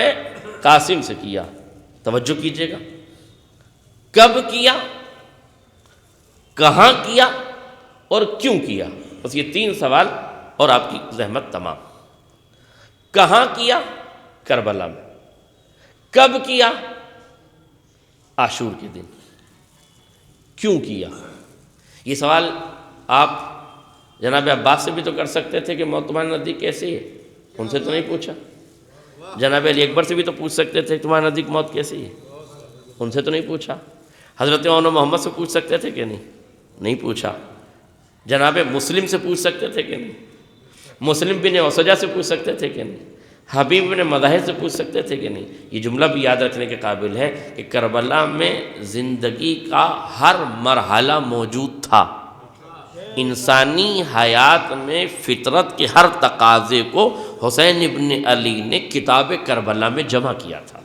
قاسم سے کیا، توجہ کیجئے گا، کب کیا، کہاں کیا اور کیوں کیا؟ بس یہ 3 سوال اور آپ کی زحمت تمام۔ کہاں کیا؟ کربلا میں۔ کب کیا؟ عاشور کے دن۔ کیوں کیا؟ یہ سوال آپ جناب عباس سے بھی تو کر سکتے تھے کہ موت تمہارے نزدیک کیسی ہے، ان سے تو نہیں پوچھا۔ جناب علی اکبر سے بھی تو پوچھ سکتے تھے تمہارے نزدیک موت کیسی ہے، ان سے تو نہیں پوچھا۔ حضرت عون محمد سے پوچھ سکتے تھے کہ نہیں پوچھا۔ جناب مسلم سے پوچھ سکتے تھے کہ نہیں، مسلم بن اوسجہ سے پوچھ سکتے تھے کہ نہیں، حبیب بن مظاہر سے پوچھ سکتے تھے کہ نہیں۔ یہ جملہ بھی یاد رکھنے کے قابل ہے کہ کربلا میں زندگی کا ہر مرحلہ موجود تھا۔ انسانی حیات میں فطرت کے ہر تقاضے کو حسین ابن علی نے کتاب کربلا میں جمع کیا تھا۔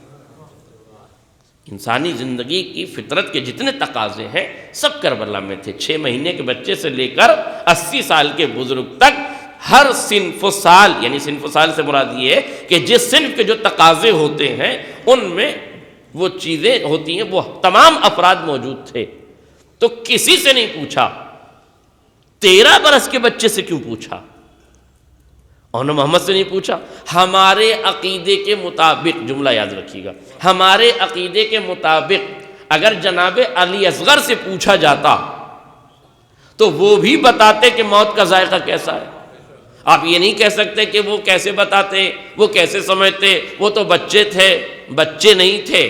انسانی زندگی کی فطرت کے جتنے تقاضے ہیں سب کربلا میں تھے۔ 6 مہینے کے بچے سے لے کر 80 سال کے بزرگ تک ہر صنف و سال، یعنی صنف و سال سے مراد یہ ہے کہ جس صنف کے جو تقاضے ہوتے ہیں ان میں وہ چیزیں ہوتی ہیں، وہ تمام افراد موجود تھے۔ تو کسی سے نہیں پوچھا۔ 13 برس کے بچے سے کیوں پوچھا؟ اور محمد سے نہیں پوچھا۔ ہمارے عقیدے کے مطابق، جملہ یاد رکھیے گا، ہمارے عقیدے کے مطابق اگر جناب علی اصغر سے پوچھا جاتا تو وہ بھی بتاتے کہ موت کا ذائقہ کیسا ہے۔ آپ یہ نہیں کہہ سکتے کہ وہ کیسے بتاتے، وہ کیسے سمجھتے، وہ تو بچے تھے، بچے نہیں تھے۔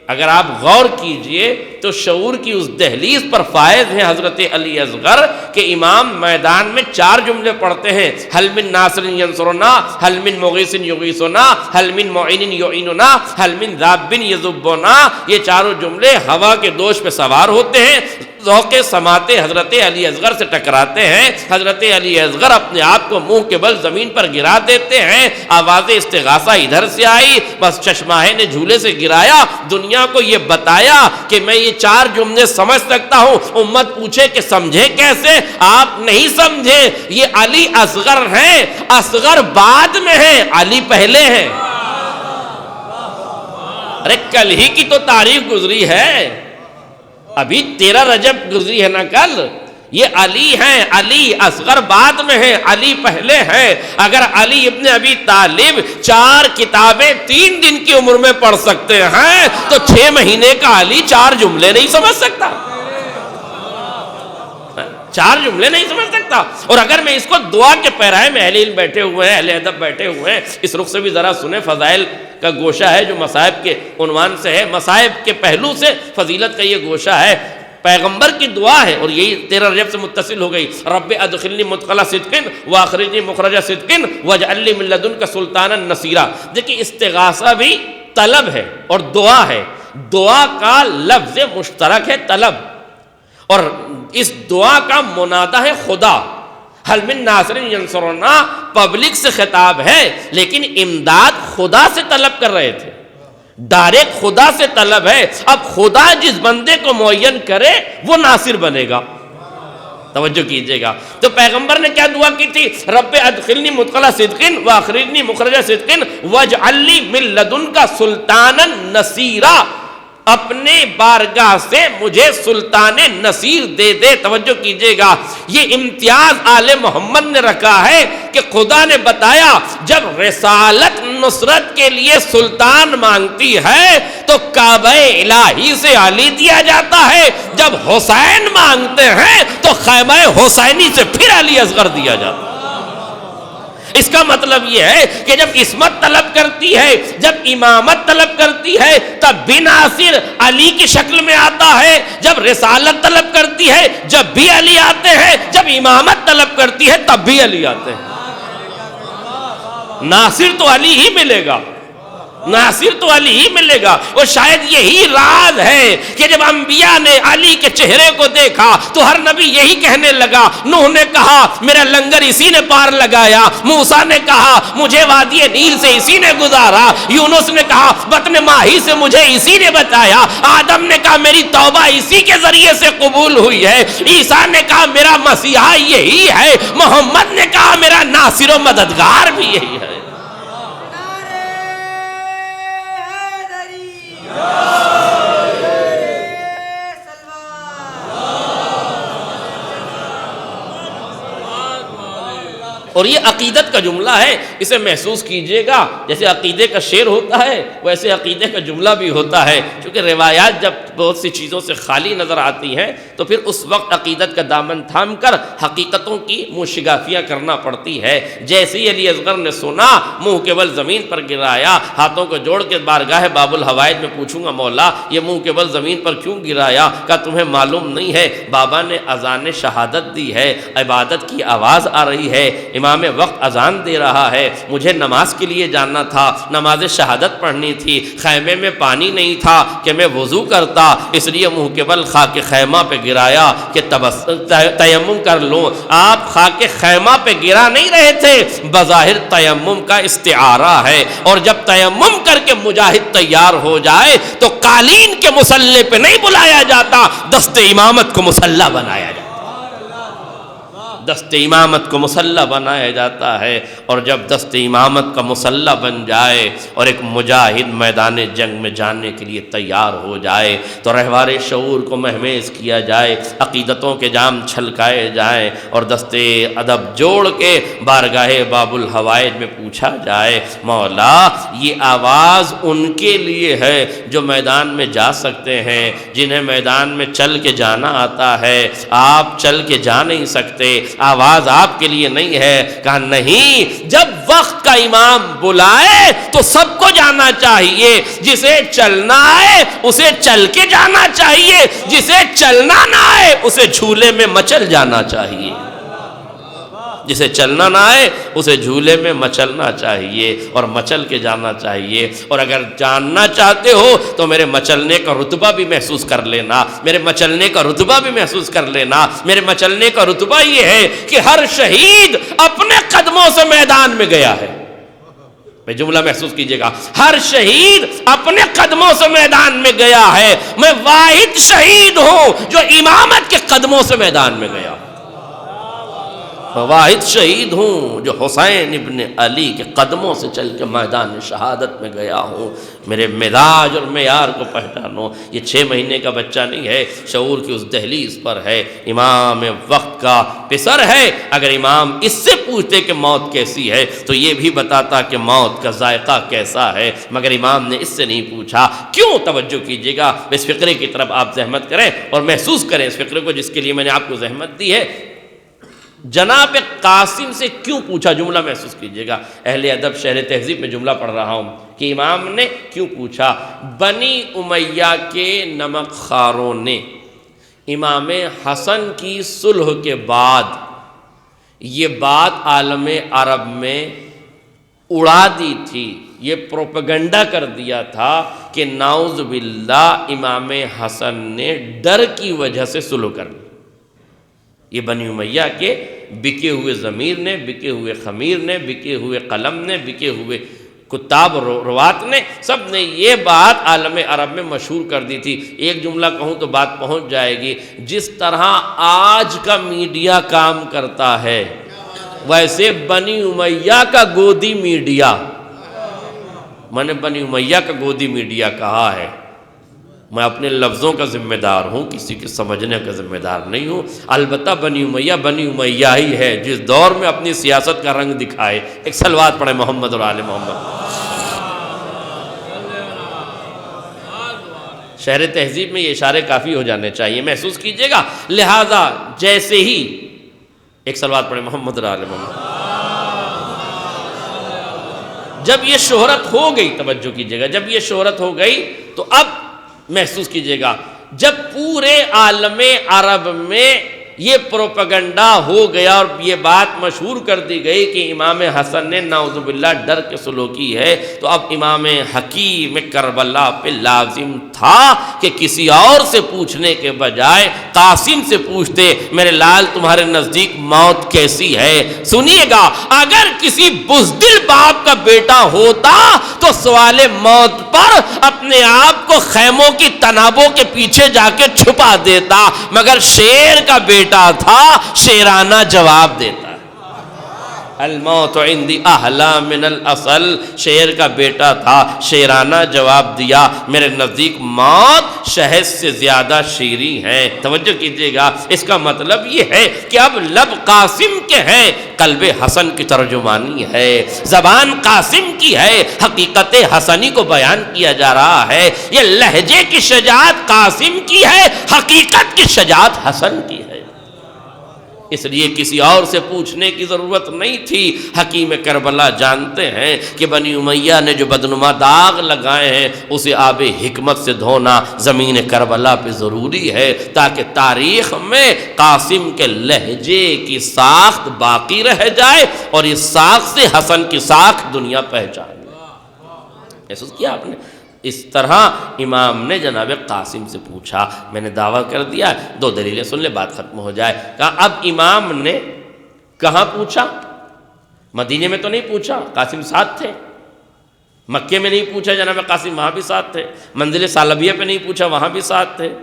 اگر آپ غور کیجئے تو شعور کی اس دہلیز پر فائز ہیں حضرت علی اصغر کہ امام میدان میں 4 جملے پڑھتے ہیں، حل من ناصر ینصرنا، حل من مغیث یغیثنا، حل من معین یعیننا، حل من ذاب یذبنا۔ یہ چاروں جملے ہوا کے دوش پہ سوار ہوتے ہیں، ذوق سماتے حضرت علی اصغر سے ٹکراتے ہیں۔ حضرت علی اصغر اپنے آپ کو منہ کے بل زمین پر گرا دیتے ہیں۔ آواز استغاثہ ادھر سے آئی، بس چشماہے نے جھولے سے گرایا، دنیا کو یہ بتایا کہ میں یہ 4 جملے سمجھ سکتا ہوں۔ امت پوچھے کہ سمجھے کیسے؟ آپ نہیں سمجھے، یہ علی اصغر ہیں، اصغر بعد میں ہیں، علی پہلے ہیں۔ ارے کل ہی کی تو تاریخ گزری ہے، ابھی 13 رجب گزری ہے نا کل۔ یہ علی ہیں، علی اصغر بعد میں ہیں، علی پہلے ہیں۔ اگر علی ابن ابی طالب 4 کتابیں 3 دن کی عمر میں پڑھ سکتے ہیں تو 6 مہینے کا علی 4 جملے نہیں سمجھ سکتا، 4 جملے نہیں سمجھ سکتا۔ اور اگر میں اس کو دعا کے پیرائے میں اہل علم بیٹھے ہوئے ہیں، اہل ادب بیٹھے ہوئے ہیں، اس رخ سے بھی ذرا سنیں، فضائل کا گوشہ ہے جو مصائب کے عنوان سے ہے، مصائب کے پہلو سے فضیلت کا یہ گوشہ ہے۔ پیغمبر کی دعا ہے اور یہی 13 رجب سے متصل ہو گئی، رب ادخلنی مدخل صدق واخرجنی مخرج صدق واجعل لی من لدنک سلطانا نصیرا۔ دیکھیں استغاثہ بھی طلب ہے اور دعا ہے، دعا کا لفظ مشترک ہے طلب، اور اس دعا کا منادہ ہے خدا۔ حل من ناصر ینصرنا پبلک سے خطاب ہے، لیکن امداد خدا سے طلب کر رہے تھے، ڈائریکٹ خدا سے طلب ہے۔ اب خدا جس بندے کو معین کرے وہ ناصر بنے گا، توجہ کیجئے گا۔ تو پیغمبر نے کیا دعا کی تھی؟ رب ادخلنی مدخل صدق واخرجنی مخرج صدق واجعل لی من لدنک سلطانا نصیرا، اپنے بارگاہ سے مجھے سلطان نصیر دے دے۔ توجہ کیجئے گا، یہ امتیاز آل محمد نے رکھا ہے کہ خدا نے بتایا جب رسالت نصرت کے لیے سلطان مانگتی ہے تو کعبہ الہی سے علی دیا جاتا ہے، جب حسین مانگتے ہیں تو خیمہ حسینی سے پھر علی اصغر دیا جاتا ہے۔ اس کا مطلب یہ ہے کہ جب عصمت طلب کرتی ہے، جب امامت طلب کرتی ہے، تب بھی ناصر علی کی شکل میں آتا ہے۔ جب رسالت طلب کرتی ہے جب بھی علی آتے ہیں، جب امامت طلب کرتی ہے تب بھی علی آتے ہیں۔ ناصر تو علی ہی ملے گا، ناصر تو علی ہی ملے گا۔ اور شاید یہی راز ہے کہ جب انبیاء نے علی کے چہرے کو دیکھا تو ہر نبی یہی کہنے لگا۔ نوح نے کہا میرا لنگر اسی نے پار لگایا، موسیٰ نے کہا مجھے وادی نیل سے اسی نے گزارا، یونس نے کہا بطن ماہی سے مجھے اسی نے بچایا، آدم نے کہا میری توبہ اسی کے ذریعے سے قبول ہوئی ہے، عیسیٰ نے کہا میرا مسیحا یہی ہے، محمد نے کہا میرا ناصر و مددگار بھی یہی ہے۔ اور یہ عقیدت کا جملہ ہے، اسے محسوس کیجئے گا جیسے عقیدے کا شعر ہوتا ہے ویسے عقیدے کا جملہ بھی ہوتا ہے، کیونکہ روایات جب بہت سی چیزوں سے خالی نظر آتی ہیں تو پھر اس وقت عقیدت کا دامن تھام کر حقیقتوں کی منہ شگافیاں کرنا پڑتی ہے۔ جیسے ہی علی اصغر نے سنا منہ کے بل زمین پر گرایا، ہاتھوں کو جوڑ کے بارگاہ باب الحوائج میں پوچھوں گا مولا یہ منہ کے بل زمین پر کیوں گرایا؟ کہا تمہیں معلوم نہیں ہے بابا نے اذان شہادت دی ہے، عبادت کی آواز آ رہی ہے، امام وقت اذان دے رہا ہے، مجھے نماز کے لیے جانا تھا، نماز شہادت پڑھنی تھی، خیمے میں پانی نہیں تھا کہ میں وضو کرتا، اس لیے منہ کے بل خاک خیمہ پہ گرایا کہ تیمم کر لوں۔ آپ خاک خیمہ پہ گرا نہیں رہے تھے، بظاہر تیمم کا استعارہ ہے، اور جب تیمم کر کے مجاہد تیار ہو جائے تو قالین کے مصلے پہ نہیں بلایا جاتا، دست امامت کو مصلی بنایا جاتا، دست امامت کو مصلی بنایا جاتا ہے۔ اور جب دست امامت کا مصلی بن جائے اور ایک مجاہد میدان جنگ میں جانے کے لیے تیار ہو جائے تو رہوار شعور کو مہمیز کیا جائے، عقیدتوں کے جام چھلکائے جائیں اور دست ادب جوڑ کے بارگاہ باب الحوائج میں پوچھا جائے مولا یہ آواز ان کے لیے ہے جو میدان میں جا سکتے ہیں، جنہیں میدان میں چل کے جانا آتا ہے، آپ چل کے جا نہیں سکتے، آواز آپ کے لیے نہیں ہے۔ کہا نہیں، جب وقت کا امام بلائے تو سب کو جانا چاہیے، جسے چلنا آئے اسے چل کے جانا چاہیے، جسے چلنا نہ آئے اسے جھولے میں مچل جانا چاہیے، جسے چلنا نہ آئے اسے جھولے میں مچلنا چاہیے اور مچل کے جانا چاہیے۔ اور اگر جاننا چاہتے ہو تو میرے مچلنے کا رتبہ بھی محسوس کر لینا، میرے مچلنے کا رتبہ بھی محسوس کر لینا۔ میرے مچلنے کا رتبہ یہ ہے کہ ہر شہید اپنے قدموں سے میدان میں گیا ہے، میں جملہ محسوس کیجئے گا، ہر شہید اپنے قدموں سے میدان میں گیا ہے، میں واحد شہید ہوں جو امامت کے قدموں سے میدان میں گیا، واحد شہید ہوں جو حسین ابن علی کے قدموں سے چل کے میدان شہادت میں گیا ہوں۔ میرے مزاج اور معیار کو پہچانو، یہ 6 مہینے کا بچہ نہیں ہے، شعور کی اس دہلیز پر ہے، امام وقت کا پسر ہے۔ اگر امام اس سے پوچھتے کہ موت کیسی ہے تو یہ بھی بتاتا کہ موت کا ذائقہ کیسا ہے، مگر امام نے اس سے نہیں پوچھا۔ کیوں؟ توجہ کیجئے گا، اس فقرے کی طرف آپ زحمت کریں اور محسوس کریں اس فقرے کو جس کے لیے میں نے آپ کو زحمت دی ہے۔ جناب قاسم سے کیوں پوچھا؟ جملہ محسوس کیجئے گا، اہل ادب شہر تہذیب میں جملہ پڑھ رہا ہوں کہ امام نے کیوں پوچھا۔ بنی امیہ کے نمک خاروں نے امام حسن کی صلح کے بعد یہ بات عالم عرب میں اڑا دی تھی، یہ پروپیگنڈا کر دیا تھا کہ نعوذ باللہ امام حسن نے ڈر کی وجہ سے صلح کر لی۔ یہ بنی امیہ کے بکے ہوئے ضمیر نے، بکے ہوئے خمیر نے، بکے ہوئے قلم نے، بکے ہوئے کتاب روات نے، سب نے یہ بات عالم عرب میں مشہور کر دی تھی۔ ایک جملہ کہوں تو بات پہنچ جائے گی، جس طرح آج کا میڈیا کام کرتا ہے ویسے بنی امیہ کا گودی میڈیا، میں نے بنی امیہ کا گودی میڈیا کہا ہے، میں اپنے لفظوں کا ذمہ دار ہوں، کسی کے سمجھنے کا ذمہ دار نہیں ہوں۔ البتہ بنی امیہ ہی ہے جس دور میں اپنی سیاست کا رنگ دکھائے۔ ایک صلوات پڑھے محمد اور آل محمد۔ شہر تہذیب میں یہ اشارے کافی ہو جانے چاہیے، محسوس کیجئے گا۔ لہذا جیسے ہی ایک صلوات پڑھے محمد اور آل محمد، جب یہ شہرت ہو گئی، توجہ کیجئے گا، جب یہ شہرت ہو گئی تو اب محسوس کیجئے گا، جب پورے عالم عرب میں یہ پروپیگنڈا ہو گیا اور یہ بات مشہور کر دی گئی کہ امام حسن نے نعوذ باللہ ڈر کے سلو کی ہے، تو اب امام حکیم کربلا پہ لازم تھا کہ کسی اور سے پوچھنے کے بجائے قاسم سے پوچھتے، میرے لال تمہارے نزدیک موت کیسی ہے؟ سنیے گا، اگر کسی بزدل باپ کا بیٹا ہوتا تو سوال موت پر اپنے آپ کو خیموں کی تنابوں کے پیچھے جا کے چھپا دیتا، مگر شیر کا بیٹا تھا، شیرانہ جواب دیتا۔ الموت عندی احلی من الاصل، شیر کا بیٹا تھا، شیرانہ جواب دیا، میرے نزدیک موت شہد سے زیادہ شیریں ہیں۔ توجہ کیجیے گا، اس کا مطلب یہ ہے کہ اب لب قاسم کے ہیں، قلب حسن کی ترجمانی ہے، زبان قاسم کی ہے، حقیقت حسنی کو بیان کیا جا رہا ہے۔ یہ لہجے کی شجاعت قاسم کی ہے، حقیقت کی شجاعت حسن کی ہے۔ اس لیے کسی اور سے پوچھنے کی ضرورت نہیں تھی۔ حکیم کربلا جانتے ہیں کہ بنی امیہ نے جو بدنما داغ لگائے ہیں اسے آب حکمت سے دھونا زمین کربلا پہ ضروری ہے، تاکہ تاریخ میں قاسم کے لہجے کی ساخت باقی رہ جائے اور اس ساخت سے حسن کی ساخت دنیا پہچانے۔ محسوس کیا آپ نے؟ اس طرح امام نے جناب قاسم سے پوچھا، میں نے دعویٰ کر دیا، دو دلیلیں سن لے بات ختم ہو جائے۔ کہا اب امام نے کہاں پوچھا؟ مدینے میں تو نہیں پوچھا، قاسم ساتھ تھے۔ مکے میں نہیں پوچھا، جناب قاسم وہاں بھی ساتھ تھے۔ منزل ثعلبیہ پہ نہیں پوچھا، وہاں بھی ساتھ تھے۔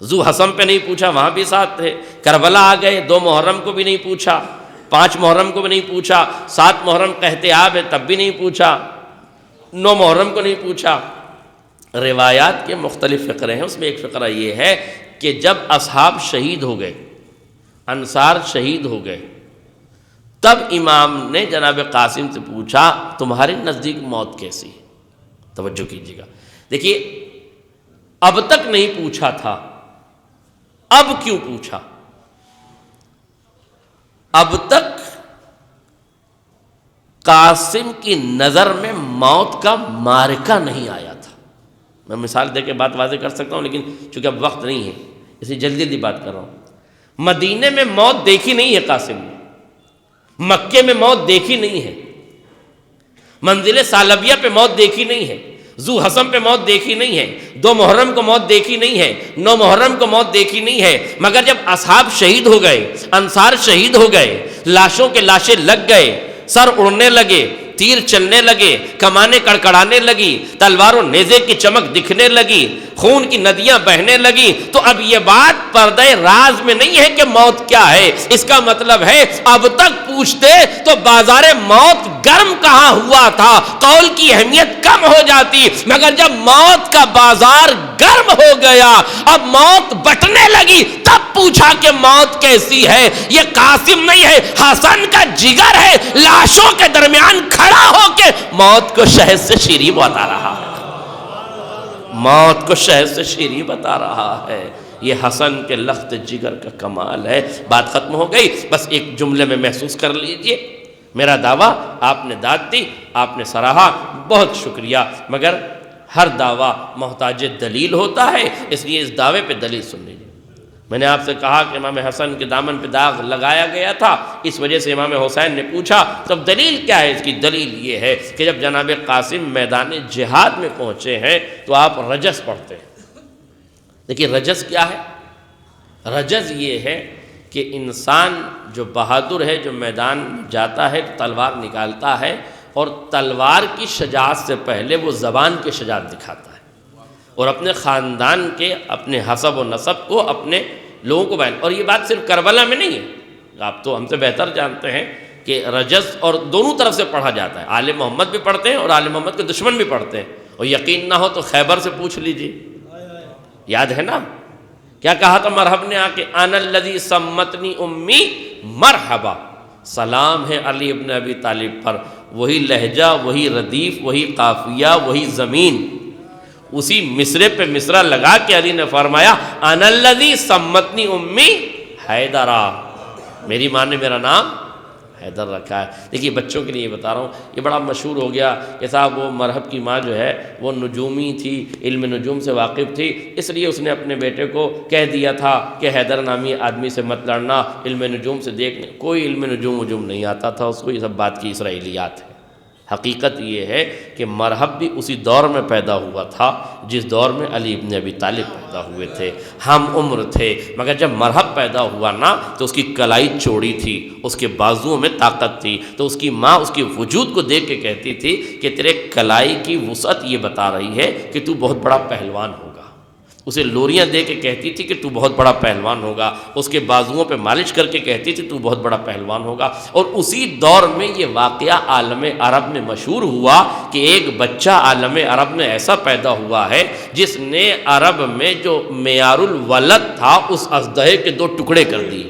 ذو حسم پہ نہیں پوچھا، وہاں بھی ساتھ تھے۔ کربلا آ گئے، 2 محرم کو بھی نہیں پوچھا، 5 محرم کو بھی نہیں پوچھا، 7 محرم احتیاب ہے تب بھی نہیں پوچھا، 9 محرم کو نہیں پوچھا۔ روایات کے مختلف فقرے ہیں، اس میں ایک فقرہ یہ ہے کہ جب اصحاب شہید ہو گئے، انصار شہید ہو گئے، تب امام نے جناب قاسم سے پوچھا تمہارے نزدیک موت کیسی؟ توجہ کیجیے گا، دیکھیے اب تک نہیں پوچھا تھا، اب کیوں پوچھا؟ اب تک قاسم کی نظر میں موت کا مارکہ نہیں آیا تھا۔ میں مثال دے کے بات واضح کر سکتا ہوں، لیکن چونکہ اب وقت نہیں ہے اس لیے جلدی جلدی بات کر رہا ہوں۔ مدینے میں موت دیکھی نہیں ہے قاسم نے، مکے میں موت دیکھی نہیں ہے، منزل ثعلبیہ پہ موت دیکھی نہیں ہے، ذو حسم پہ موت دیکھی نہیں ہے، 2 محرم کو موت دیکھی نہیں ہے، 9 محرم کو موت دیکھی نہیں ہے۔ مگر جب اصحاب شہید ہو گئے، انصار شہید ہو گئے، لاشوں کے لاشیں لگ گئے، سر اڑنے لگے، تیر چلنے لگے، کمانیں کڑکڑانے لگی، تلوار و نیزے کی چمک دکھنے لگی، خون کی ندیاں بہنے لگی، تو اب یہ بات پردہ راز میں نہیں ہے کہ موت کیا ہے۔ اس کا مطلب ہے اب تک پوچھتے تو بازار موت گرم کہاں ہوا تھا، قول کی اہمیت کم ہو جاتی، مگر جب موت کا بازار گرم ہو گیا، اب موت بٹنے لگی، تب پوچھا کہ موت کیسی ہے۔ یہ قاسم نہیں ہے، حسن کا جگر ہے، لاشوں کے درمیان کھڑا ہو کے موت کو شہد سے شیریں بتا رہا ہے، موت کو شہد سے شیریں بتا رہا ہے۔ یہ حسن کے لخت جگر کا کمال ہے۔ بات ختم ہو گئی، بس ایک جملے میں محسوس کر لیجئے، میرا دعویٰ آپ نے داد دی، آپ نے سراہا، بہت شکریہ، مگر ہر دعویٰ محتاج دلیل ہوتا ہے، اس لیے اس دعوے پہ دلیل سن لیجیے۔ میں نے آپ سے کہا کہ امام حسن کے دامن پہ داغ لگایا گیا تھا، اس وجہ سے امام حسین نے پوچھا، تب دلیل کیا ہے؟ اس کی دلیل یہ ہے کہ جب جناب قاسم میدان جہاد میں پہنچے ہیں تو آپ رجز پڑھتے ہیں۔ دیکھیے رجز کیا ہے؟ رجز یہ ہے کہ انسان جو بہادر ہے، جو میدان میں جاتا ہے، تلوار نکالتا ہے اور تلوار کی شجاعت سے پہلے وہ زبان کی شجاعت دکھاتا ہے اور اپنے خاندان کے، اپنے حسب و نسب کو، اپنے لوگوں کو بیان۔ اور یہ بات صرف کربلا میں نہیں ہے، آپ تو ہم سے بہتر جانتے ہیں کہ رجز اور دونوں طرف سے پڑھا جاتا ہے، آل محمد بھی پڑھتے ہیں اور آل محمد کے دشمن بھی پڑھتے ہیں، اور یقین نہ ہو تو خیبر سے پوچھ لیجیے، یاد ہے نا کیا کہا تھا مرحب نے آ کے؟ انا الذی سمتنی امی مرحبا، سلام ہے علی ابن ابی طالب پر، وہی لہجہ، وہی ردیف، وہی قافیہ، وہی زمین، اسی مصرے پہ مصرع لگا کے علی نے فرمایا انا الذی سمتنی امی حیدرا، میری ماں نے میرا نام حیدر رکھا ہے۔ دیکھیے بچوں کے لیے یہ بتا رہا ہوں، یہ بڑا مشہور ہو گیا کہ صاحب وہ مرحب کی ماں جو ہے وہ نجومی تھی، علم نجوم سے واقف تھی، اس لیے اس نے اپنے بیٹے کو کہہ دیا تھا کہ حیدر نامی آدمی سے مت لڑنا، علم نجوم سے دیکھنے، کوئی علم نجوم نہیں آتا تھا اس کو، یہ سب بات کی اسرائیلیات ہے۔ حقیقت یہ ہے کہ مرحب بھی اسی دور میں پیدا ہوا تھا جس دور میں علی ابن ابی طالب پیدا ہوئے تھے، ہم عمر تھے، مگر جب مرحب پیدا ہوا نا تو اس کی کلائی چوڑی تھی، اس کے بازوؤں میں طاقت تھی، تو اس کی ماں اس کے وجود کو دیکھ کے کہتی تھی کہ تیرے کلائی کی وسعت یہ بتا رہی ہے کہ تو بہت بڑا پہلوان ہوگا، اسے لوریاں دے کے کہتی تھی کہ تو بہت بڑا پہلوان ہوگا، اس کے بازوؤں پہ مالش کر کے کہتی تھی تو بہت بڑا پہلوان ہوگا۔ اور اسی دور میں یہ واقعہ عالم عرب میں مشہور ہوا کہ ایک بچہ عالم عرب میں ایسا پیدا ہوا ہے جس نے عرب میں جو معیار الولد تھا اس اژدہے کے 2 ٹکڑے کر دیے،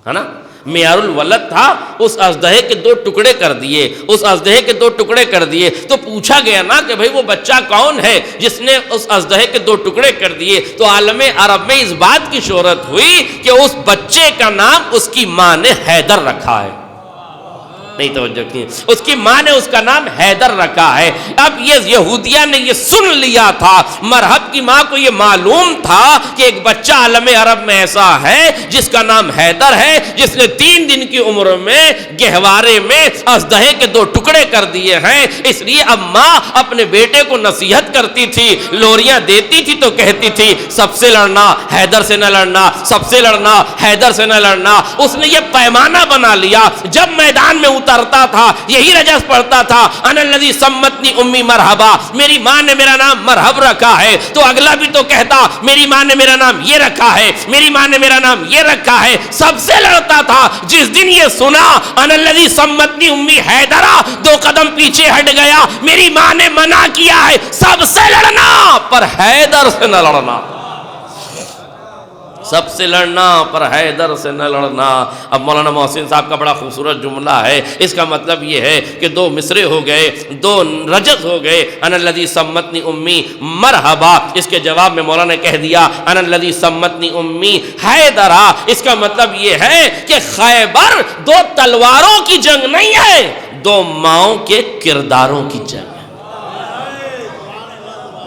ہے نا؟ معیار الولد تھا، اس اژدہے کے 2 ٹکڑے کر دیے، اس اژدہے کے 2 ٹکڑے کر دیے۔ تو پوچھا گیا نا کہ بھئی وہ بچہ کون ہے جس نے اس اژدہے کے 2 ٹکڑے کر دیے؟ تو عالم عرب میں اس بات کی شہرت ہوئی کہ اس بچے کا نام اس کی ماں نے حیدر رکھا ہے۔ نہیں توجہ کی، اس کی ماں نے اس کا نام حیدر رکھا ہے۔ اب یہ یہودیہ نے یہ سن لیا تھا، مرحب کی ماں کو یہ معلوم تھا کہ ایک بچہ عالم عرب میں ایسا ہے جس کا نام حیدر ہے، جس نے 3 دن کی عمر میں گہوارے میں اژدہے کے 2 ٹکڑے کر دیے ہیں۔ اس لیے اب ماں اپنے بیٹے کو نصیحت کرتی تھی، لوریاں دیتی تھی تو کہتی تھی سب سے لڑنا حیدر سے نہ لڑنا، سب سے لڑنا حیدر سے نہ لڑنا۔ اس نے یہ پیمانہ بنا لیا، جب میدان میں اترتا تھا یہی رجس پڑھتا تھا، انا الذی سمتنی امی مرحبا، میری ماں نے میرا نام مرحب رکھا ہے، تو اگلا بھی تو کہتا میری ماں نے میرا نام یہ رکھا ہے، میری ماں نے میرا نام یہ رکھا ہے۔ سب سے لڑتا تھا۔ جس دن یہ سنا انا الذی سمتنی امی حیدرہ، 2 قدم پیچھے ہٹ گیا۔ میری ماں نے منع کیا ہے سب سے لڑنا پر حیدر سے نہ لڑنا، سب سے لڑنا پر حیدر سے نہ لڑنا۔ اب مولانا محسن صاحب کا بڑا خوبصورت جملہ ہے، اس کا مطلب یہ ہے کہ 2 مصرے ہو گئے، 2 رجز ہو گئے، انا الذی سمتنی امی مرحبا۔ اس کے جواب میں مولانا نے کہہ دیا انا الذی سمتنی امی حیدرہ۔ اس کا مطلب یہ ہے کہ خیبر 2 تلواروں کی جنگ نہیں ہے، 2 ماؤں کے کرداروں کی جنگ ہے،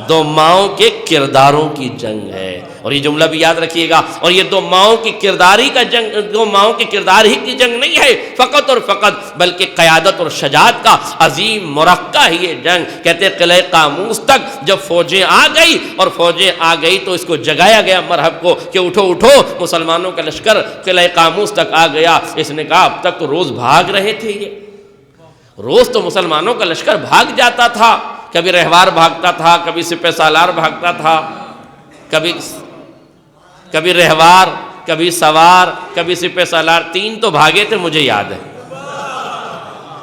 2 ماؤں کے کرداروں کی جنگ ہے۔ اور یہ جملہ بھی یاد رکھیے گا، اور یہ 2 ماؤں کی کرداری کا جنگ، 2 ماؤں کی کردار ہی کی جنگ نہیں ہے فقط اور فقط، بلکہ قیادت اور شجاعت کا عظیم مرقع ہے یہ جنگ۔ کہتے ہیں قلعہ قاموس تک جب فوجیں آ گئی، اور فوجیں آ گئی تو اس کو جگایا گیا مرحب کو کہ اٹھو اٹھو، مسلمانوں کا لشکر قلعہ قاموس تک آ گیا۔ اس نے کہا اب تک تو روز بھاگ رہے تھے، یہ روز تو مسلمانوں کا لشکر بھاگ جاتا تھا، کبھی رہوار بھاگتا تھا، کبھی سپہ سالار بھاگتا تھا، کبھی رہوار، کبھی سوار، کبھی سپہ سالار، 3 تو بھاگے تھے مجھے یاد ہے۔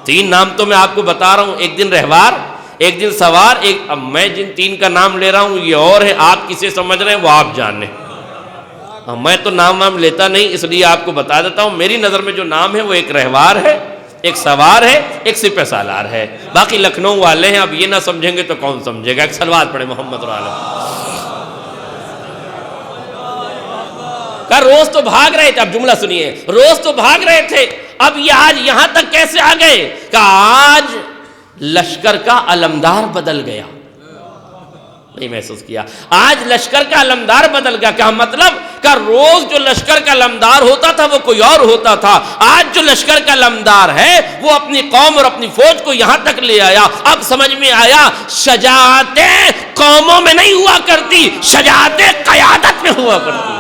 3 نام تو میں آپ کو بتا رہا ہوں، ایک دن رہوار، ایک دن سوار، ایک اب میں جن 3 کا نام لے رہا ہوں یہ اور ہے، آپ کسے سمجھ رہے ہیں وہ آپ جانیں، میں تو نام لیتا نہیں، اس لیے آپ کو بتا دیتا ہوں۔ میری نظر میں جو نام ہے وہ ایک رہوار ہے، ایک سوار ہے، ایک سپہ سالار ہے۔ باقی لکھنؤ والے ہیں، اب یہ نہ سمجھیں گے تو کون سمجھے گا۔ ایک صلوات پڑھے محمد رسول کہ روز تو بھاگ رہے تھے۔ اب جملہ سنیے، روز تو بھاگ رہے تھے، اب یہ آج یہاں تک کیسے آ گئے کہ آج لشکر کا علمدار بدل گیا۔ نہیں محسوس کیا؟ آج لشکر کا علمدار بدل گیا، کیا مطلب؟ کہ روز جو لشکر کا علمدار ہوتا تھا وہ کوئی اور ہوتا تھا، آج جو لشکر کا علمدار ہے وہ اپنی قوم اور اپنی فوج کو یہاں تک لے آیا۔ اب سمجھ میں آیا، شجاعتیں قوموں میں نہیں ہوا کرتی، شجاعتیں قیادت میں ہوا کرتی۔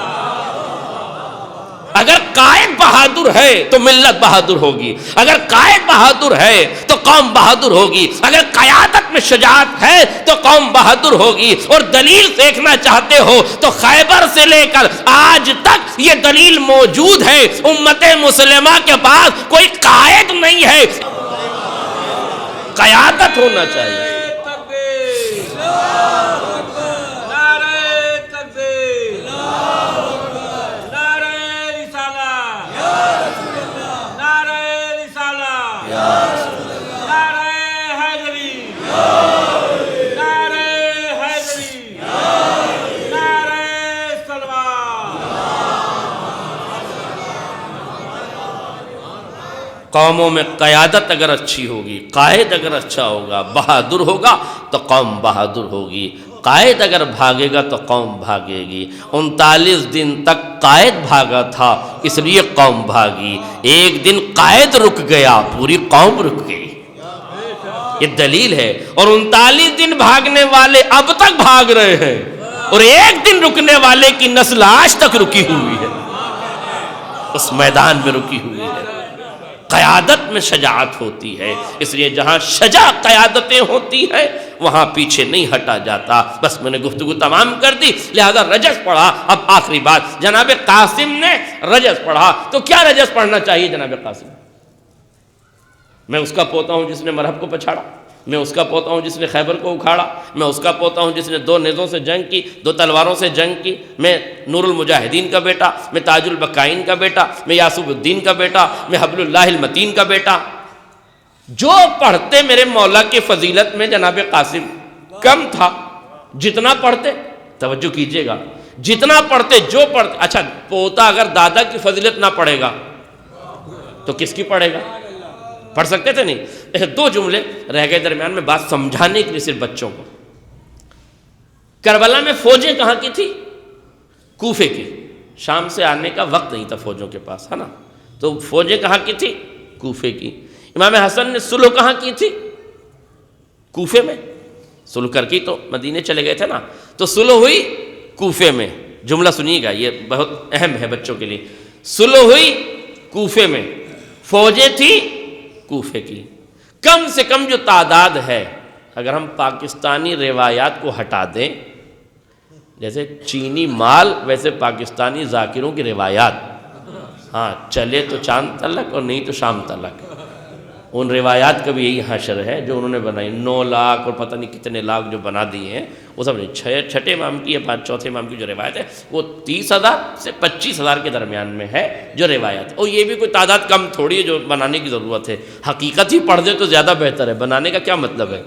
اگر قائد بہادر ہے تو ملت بہادر ہوگی، اگر قائد بہادر ہے تو قوم بہادر ہوگی، اگر قیادت میں شجاعت ہے تو قوم بہادر ہوگی۔ اور دلیل دیکھنا چاہتے ہو تو خیبر سے لے کر آج تک یہ دلیل موجود ہے، امت مسلمہ کے پاس کوئی قائد نہیں ہے، قیادت ہونا چاہیے۔ قوموں میں قیادت اگر اچھی ہوگی، قائد اگر اچھا ہوگا، بہادر ہوگا تو قوم بہادر ہوگی۔ قائد اگر بھاگے گا تو قوم بھاگے گی۔ 39 دن تک قائد بھاگا تھا اس لیے قوم بھاگی، ایک دن قائد رک گیا پوری قوم رک گئی، یہ دلیل ہے۔ اور 39 دن بھاگنے والے اب تک بھاگ رہے ہیں، اور ایک دن رکنے والے کی نسل آج تک رکی ہوئی ہے، اس میدان میں رکی ہوئی ہے۔ قیادت میں شجاعت ہوتی ہے، اس لیے جہاں شجاع قیادتیں ہوتی ہیں وہاں پیچھے نہیں ہٹا جاتا۔ بس میں نے گفتگو تمام کر دی، لہذا رجز پڑھا۔ اب آخری بات، جناب قاسم نے رجز پڑھا تو کیا رجز پڑھنا چاہیے جناب قاسم؟ میں اس کا پوتا ہوں جس نے مرحب کو پچھاڑا، میں اس کا پوتا ہوں جس نے خیبر کو اکھاڑا، میں اس کا پوتا ہوں جس نے 2 نیزوں سے جنگ کی، 2 تلواروں سے جنگ کی، میں نور المجاہدین کا بیٹا، میں تاج البقائین کا بیٹا، میں یاسوب الدین کا بیٹا، میں حبل اللہ المتین کا بیٹا۔ جو پڑھتے میرے مولا کی فضیلت میں جناب قاسم کم تھا، جتنا پڑھتے، توجہ کیجئے گا، جتنا پڑھتے، جو پڑھتے، اچھا پوتا اگر دادا کی فضیلت نہ پڑھے گا تو کس کی پڑھے گا؟ پڑھ سکتے تھے نہیں؟ 2 جملے رہ گئے درمیان میں بات سمجھانے کے لیے صرف بچوں کو۔ کربلا میں فوجیں کہاں کی تھی؟ کوفے کی۔ شام سے آنے کا وقت نہیں تھا فوجوں کے پاس، ہے نا، تو فوجیں کہاں کی تھی؟ کوفے کی۔ امام حسن نے صلح کہاں کی تھی؟ کوفے میں۔ صلح کر کی تو مدینے چلے گئے تھے نا، تو صلح ہوئی کوفے میں۔ جملہ سنیے گا، یہ بہت اہم ہے بچوں کے لیے۔ صلح ہوئی کوفے میں، فوجیں تھی کوفے کی۔ کم سے کم جو تعداد ہے، اگر ہم پاکستانی روایات کو ہٹا دیں، جیسے چینی مال ویسے پاکستانی ذاکروں کی روایات، ہاں چلے تو چاند تلک اور نہیں تو شام تلک، ان روایات کا بھی یہی حشر ہے جو انہوں نے بنائی۔ 9 لاکھ اور پتہ نہیں کتنے لاکھ جو بنا دیے ہیں، وہ سب نہیں۔ 6 امام کی یا 4 امام کی جو روایت ہے وہ 30,000 سے 25,000 کے درمیان میں ہے جو روایت ہے، اور یہ بھی کوئی تعداد کم تھوڑی ہے جو بنانے کی ضرورت ہے۔ حقیقت ہی پڑھ دے تو زیادہ بہتر ہے، بنانے کا کیا مطلب ہے؟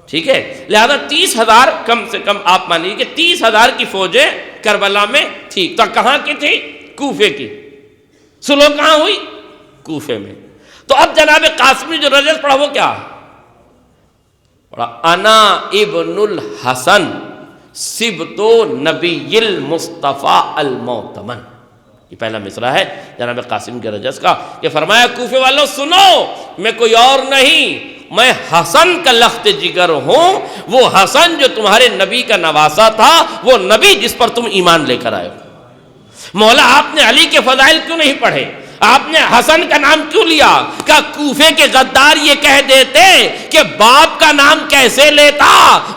ٹھیک ہے، لہذا 30,000 کم سے کم آپ مان لیجیے کہ 30,000 کی فوجیں کربلا میں تھی۔ تو کہاں کی تھی؟ کوفے کی۔ صلح کہاں ہوئی؟ کوفے میں۔ تو اب جناب قاسم نے جو رجز پڑھا وہ کیا پڑھا؟ انا ابن الحسن سبط نبی المصطفیٰ المعتمن۔ یہ پہلا مصرع ہے جناب قاسم کے رجز کا، کہ فرمایا کوفے والوں سنو، میں کوئی اور نہیں، میں حسن کا لخت جگر ہوں، وہ حسن جو تمہارے نبی کا نواسا تھا، وہ نبی جس پر تم ایمان لے کر آئے ہو۔ مولا آپ نے علی کے فضائل کیوں نہیں پڑھے؟ آپ نے حسن کا نام کیوں لیا؟ کہ کوفے کے غدار یہ کہہ دیتے کہ باپ کا نام کیسے لیتا؟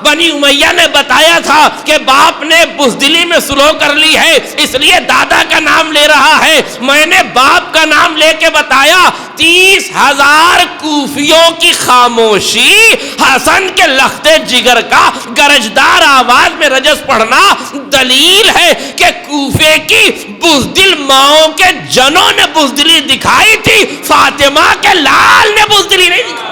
بنی امیہ نے بتایا تھا کہ باپ نے بزدلی میں صلح کر لی ہے، اس لیے دادا کا نام لے رہا ہے۔ میں نے باپ کا نام لے کے بتایا۔ 30,000 کوفیوں کی خاموشی حسن کے لخت جگر کا گرجدار آواز میں رجز پڑھنا دلیل ہے کہ کوفے کی بزدل ماؤں کے جنوں نے بزدلی دکھائی تھی، فاطمہ کے لال نے بزدلی نہیں دکھائی،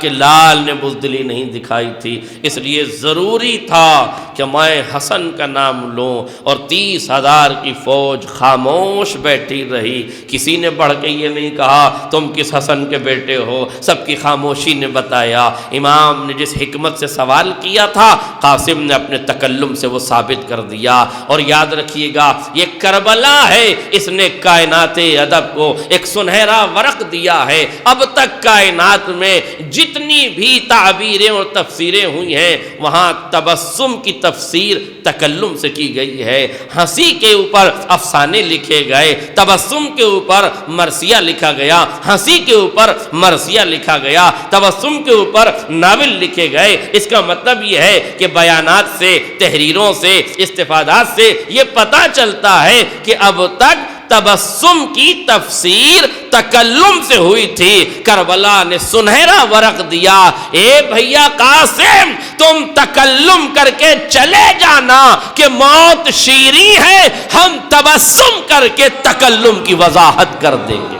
کہ لال نے بزدلی نہیں دکھائی تھی۔ اس لیے ضروری تھا کہ میں حسن کا نام لوں، اور 30,000 کی فوج خاموش بیٹھی رہی۔ کسی نے بڑھ کے یہ نہیں کہا تم کس حسن کے بیٹے ہو، سب کی خاموشی نے بتایا۔ امام نے جس حکمت سے سوال کیا تھا، قاسم نے اپنے تکلم سے وہ ثابت کر دیا۔ اور یاد رکھیے گا، یہ کربلا ہے، اس نے کائنات ادب کو ایک سنہرا ورق دیا ہے۔ اب تک کائنات میں جتنی بھی تعبیریں اور تفسیریں ہوئی ہیں، وہاں تبسم کی تفسیر تکلم سے کی گئی ہے۔ ہنسی کے اوپر افسانے لکھے گئے، تبسم کے اوپر مرثیہ لکھا گیا، ہنسی کے اوپر مرثیہ لکھا گیا، تبسم کے اوپر ناول لکھے گئے۔ اس کا مطلب یہ ہے کہ بیانات سے، تحریروں سے، استفادات سے یہ پتہ چلتا ہے کہ اب تک تبسم کی تفسیر تکلم سے ہوئی تھی۔ کربلا نے سنہرا ورق دیا، اے بھیا قاسم تم تکلم کر کے چلے جانا کہ موت شیریں ہے، ہم تبسم کر کے تکلم کی وضاحت کر دیں گے۔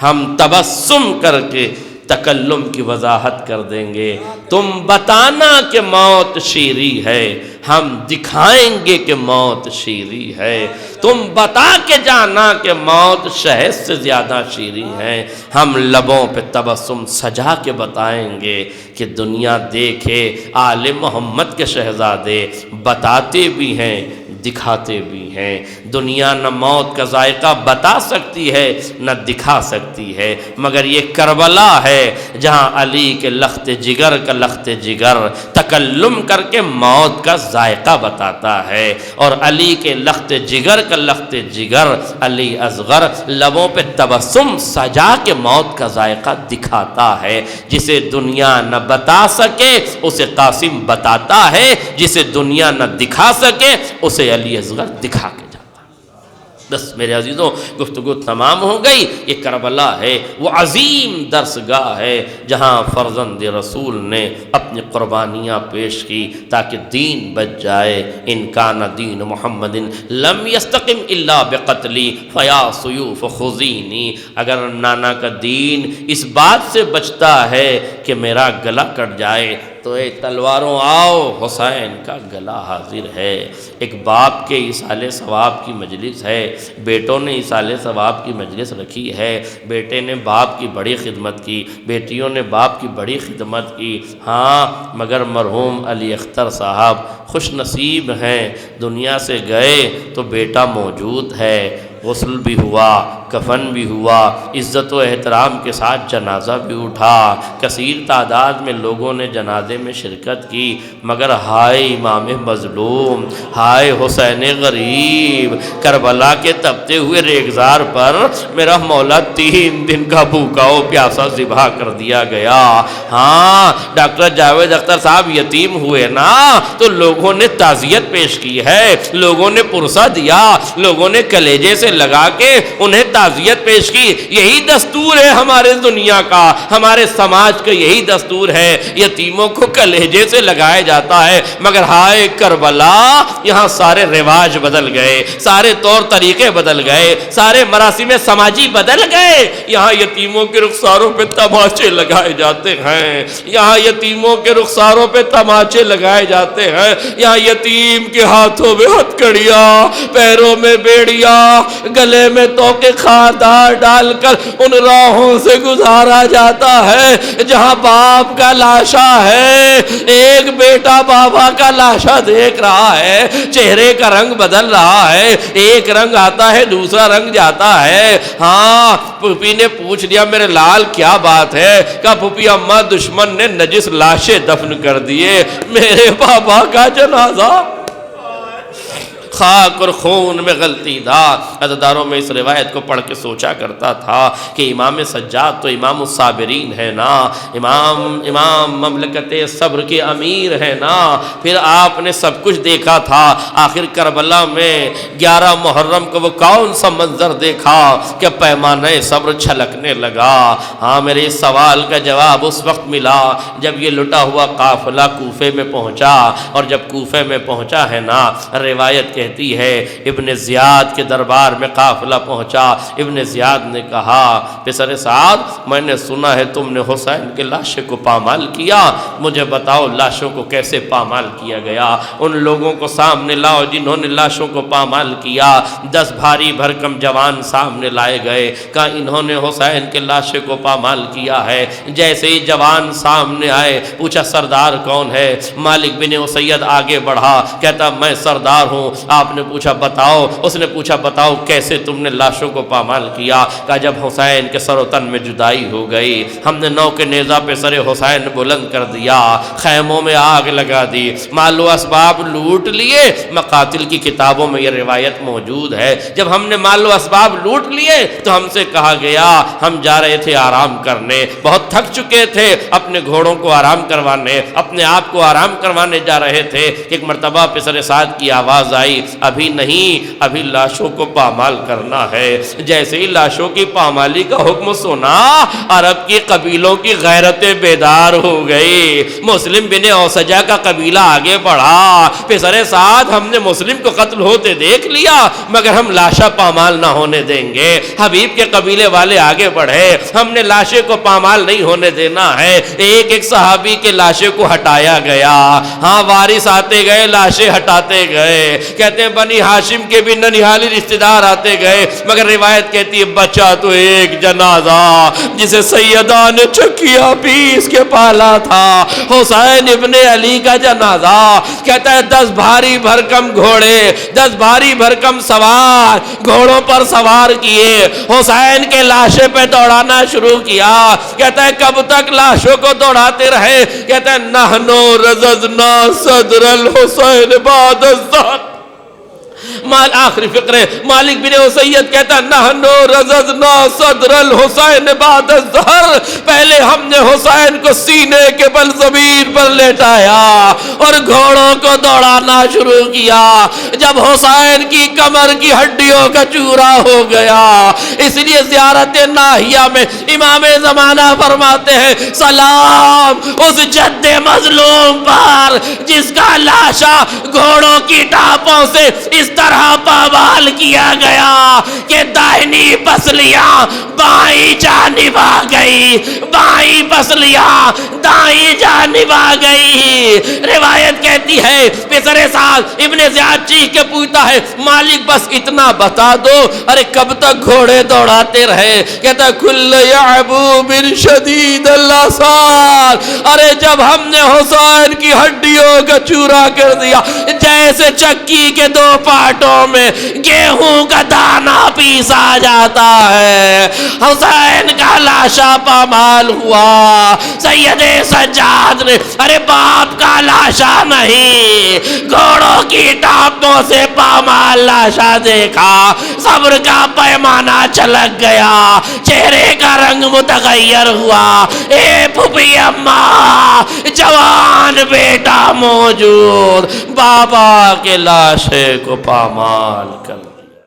ہم تبسم کر کے تکلم کی وضاحت کر دیں گے۔ تم بتانا کہ موت شیریں ہے، ہم دکھائیں گے کہ موت شیریں ہے۔ تم بتا کے جانا کہ موت شہد سے زیادہ شیریں ہے، ہم لبوں پہ تبسم سجا کے بتائیں گے کہ دنیا دیکھے آل محمد کے شہزادے بتاتے بھی ہیں دکھاتے بھی ہیں۔ دنیا نہ موت کا ذائقہ بتا سکتی ہے نہ دکھا سکتی ہے، مگر یہ کربلا ہے جہاں علی کے لخت جگر کا لخت جگر تکلم کر کے موت کا ذائقہ بتاتا ہے، اور علی کے لخت جگر کا لخت جگر علی اصغر لبوں پہ تبسم سجا کے موت کا ذائقہ دکھاتا ہے۔ جسے دنیا نہ بتا سکے اسے قاسم بتاتا ہے، جسے دنیا نہ دکھا سکے اسے علی اصغر دکھا کے جاتا ہے۔ بس میرے عزیزوں گفتگو تمام ہو گئی. یہ کربلا ہے، وہ عظیم درسگاہ ہے جہاں فرزند رسول نے اپنی قربانیاں پیش کی تاکہ دین بچ جائے. ان کان دین محمد لم یستقم الا بقتلی فیا سیوف خذینی. اگر نانا کا دین اس بات سے بچتا ہے کہ میرا گلا کٹ جائے تو اے تلواروں آؤ، حسین کا گلا حاضر ہے. ایک باپ کے ایصال ثواب کی مجلس ہے، بیٹوں نے ایصال ثواب کی مجلس رکھی ہے. بیٹے نے باپ کی بڑی خدمت کی، بیٹیوں نے باپ کی بڑی خدمت کی. ہاں مگر مرحوم علی اختر صاحب خوش نصیب ہیں، دنیا سے گئے تو بیٹا موجود ہے. غسل بھی ہوا، کفن بھی ہوا، عزت و احترام کے ساتھ جنازہ بھی اٹھا. کثیر تعداد میں لوگوں نے جنازے میں شرکت کی. مگر ہائے امام مظلوم، ہائے حسین غریب، کربلا کے تپتے ہوئے ریگزار پر میرا مولا 3 دن کا بھوکا و پیاسا ذبح کر دیا گیا. ہاں ڈاکٹر جاوید اختر صاحب یتیم ہوئے نا تو لوگوں نے تعزیت پیش کی ہے، لوگوں نے پرسہ دیا، لوگوں نے کلیجے سے لگا کے انہیں تعزیت پیش کی. یہی دستور ہے ہمارے دنیا کا، ہمارے سماج کا یہی دستور ہے. یتیموں کو کلیجے سے لگایا جاتا ہے. مگر ہائے کربلا، یہاں سارے رواج بدل گئے، سارے طور طریقے بدل گئے، سارے مراسم سماجی بدل گئے. یہاں یتیموں کے رخساروں پہ تماچے لگائے جاتے ہیں، یہاں یتیموں کے رخساروں پہ تماچے لگائے جاتے ہیں. یہاں یتیم کے ہاتھوں میں ہتھکڑیاں، پیروں میں بیڑیاں، گلے میں توقے خاردار ڈال کر ان راہوں سے گزارا جاتا ہے جہاں باپ کا لاشا ہے. ایک بیٹا بابا کا لاشا دیکھ رہا ہے، چہرے کا رنگ بدل رہا ہے، ایک رنگ آتا ہے دوسرا رنگ جاتا ہے. ہاں پھوپھی نے پوچھ لیا میرے لال کیا بات ہے؟ کہا پھوپھی اماں دشمن نے نجس لاشیں دفن کر دیے، میرے بابا کا جنازہ خاک اور خون میں غلطی تھا. عزاداروں میں اس روایت کو پڑھ کے سوچا کرتا تھا کہ امام سجاد تو امام الصابرین ہے نا، امام مملکت صبر کے امیر ہے نا. پھر آپ نے سب کچھ دیکھا تھا. آخر کربلا میں 11 محرم کو وہ کون سا منظر دیکھا کہ پیمانہ صبر چھلکنے لگا. ہاں میرے اس سوال کا جواب اس وقت ملا جب یہ لٹا ہوا قافلہ کوفے میں پہنچا. اور جب کوفے میں پہنچا ہے نا، روایت کہتی ہے ابن زیاد کے دربار میں قافلہ پہنچا. ابن زیاد نے کہا پسر سعد، میں نے سنا ہے تم نے حسین کے لاشے کو پامال کیا، مجھے بتاؤ لاشوں کو کیسے پامال کیا گیا. ان لوگوں کو سامنے لاؤ جنہوں نے لاشوں کو پامال کیا. 10 بھاری بھرکم جوان سامنے لائے گئے. کہا انہوں نے حسین کے لاشے کو پامال کیا ہے. جیسے ہی جوان سامنے آئے پوچھا سردار کون ہے؟ مالک بن اسید آگے بڑھا، کہتا میں سردار ہوں. آپ نے پوچھا بتاؤ. اس نے پوچھا بتاؤ کیسے تم نے لاشوں کو پامال کیا؟ کہا جب حسین کے سر و تن میں جدائی ہو گئی، ہم نے نو کے نیزہ پہ سر حسین بلند کر دیا، خیموں میں آگ لگا دی، مال و اسباب لوٹ لیے. مقاتل کی کتابوں میں یہ روایت موجود ہے. جب ہم نے مال و اسباب لوٹ لیے تو ہم سے کہا گیا، ہم جا رہے تھے آرام کرنے، بہت تھک چکے تھے، اپنے گھوڑوں کو آرام کروانے، اپنے آپ کو آرام کروانے جا رہے تھے. ایک مرتبہ پسر سعد کی آواز آئی، ابھی نہیں، ابھی لاشوں کو پامال کرنا ہے. جیسے ہی لاشوں کی پامالی کا حکم سنا، عرب کی قبیلوں کی غیرتیں بیدار ہو گئی. مسلم بن اوسجہ کا قبیلہ آگے بڑھا، پسر سعد ہم نے مسلم کو قتل ہوتے دیکھ لیا مگر ہم لاشا پامال نہ ہونے دیں گے. حبیب کے قبیلے والے آگے بڑھے، ہم نے لاشے کو پامال نہیں ہونے دینا ہے. ایک ایک صحابی کے لاشے کو ہٹایا گیا. ہاں وارث آتے گئے، لاشیں ہٹاتے گئے. کہتے ہیں بنی ہاشم کے بھی ننیالی رشتہ دار آتے گئے مگر روایت کہتی ہے بچا تو ایک جنازہ جسے سیدہ نے چکیا پیس کے پالا تھا، حسین ابن علی کا جنازہ. کہتا ہے 10 بھاری بھرکم گھوڑے، 10 بھاری بھرکم سوار گھوڑوں پر سوار کیے، حسین کے لاشے پہ دوڑانا شروع کیا. کہتا ہے کب تک لاشوں کو دوڑاتے رہے؟ کہتا ہے نحنو رززنا صدر الحسین بعد الزہر، آخری فقرے مالک بن اسید کہتا نحنو رززنا صدر الحسین بعد الظہر، پہلے ہم نے حسین کو سینے کے بل زمین پر لیٹایا اور گھوڑوں کو دوڑانا شروع کیا۔ جب حسین کی کمر کی ہڈیوں کا چورا ہو گیا، اس لیے زیارت ناہیہ میں امام زمانہ فرماتے ہیں سلام اس جد مظلوم پر جس کا لاشا گھوڑوں کی ٹاپوں سے اس طرح پامال کیا گیا کہ داہنی پسلیاں بائیں جانب آ گئی، بائیں پسلیاں دائیں جانب آ گئی۔ روایت کہتی ہے پسر سعد ابن زیاد چیخ کے پوچھتا ہے مالک بس اتنا بتا دو، ارے کب تک گھوڑے دوڑاتے رہے؟ کہتا کل یعبو من شدید الاسار، ارے جب ہم نے حسین کی ہڈیوں کا چورا کر دیا جیسے چکی کے دو پارٹوں میں گیہوں کا دانہ پیسا جاتا ہے، حسین کا لاشا پامال ہوا۔ سید سجاد نے ارے باپ کا لاشا نہیں، گھوڑوں کی ٹاپوں سے پامال لاشا دیکھا، صبر کا پیمانہ چھلک گیا، چہرے کا رنگ متغیر ہوا۔ اے پھوپھی اماں، جوان بیٹا موجود، بابا کے لاشے کو پامال کر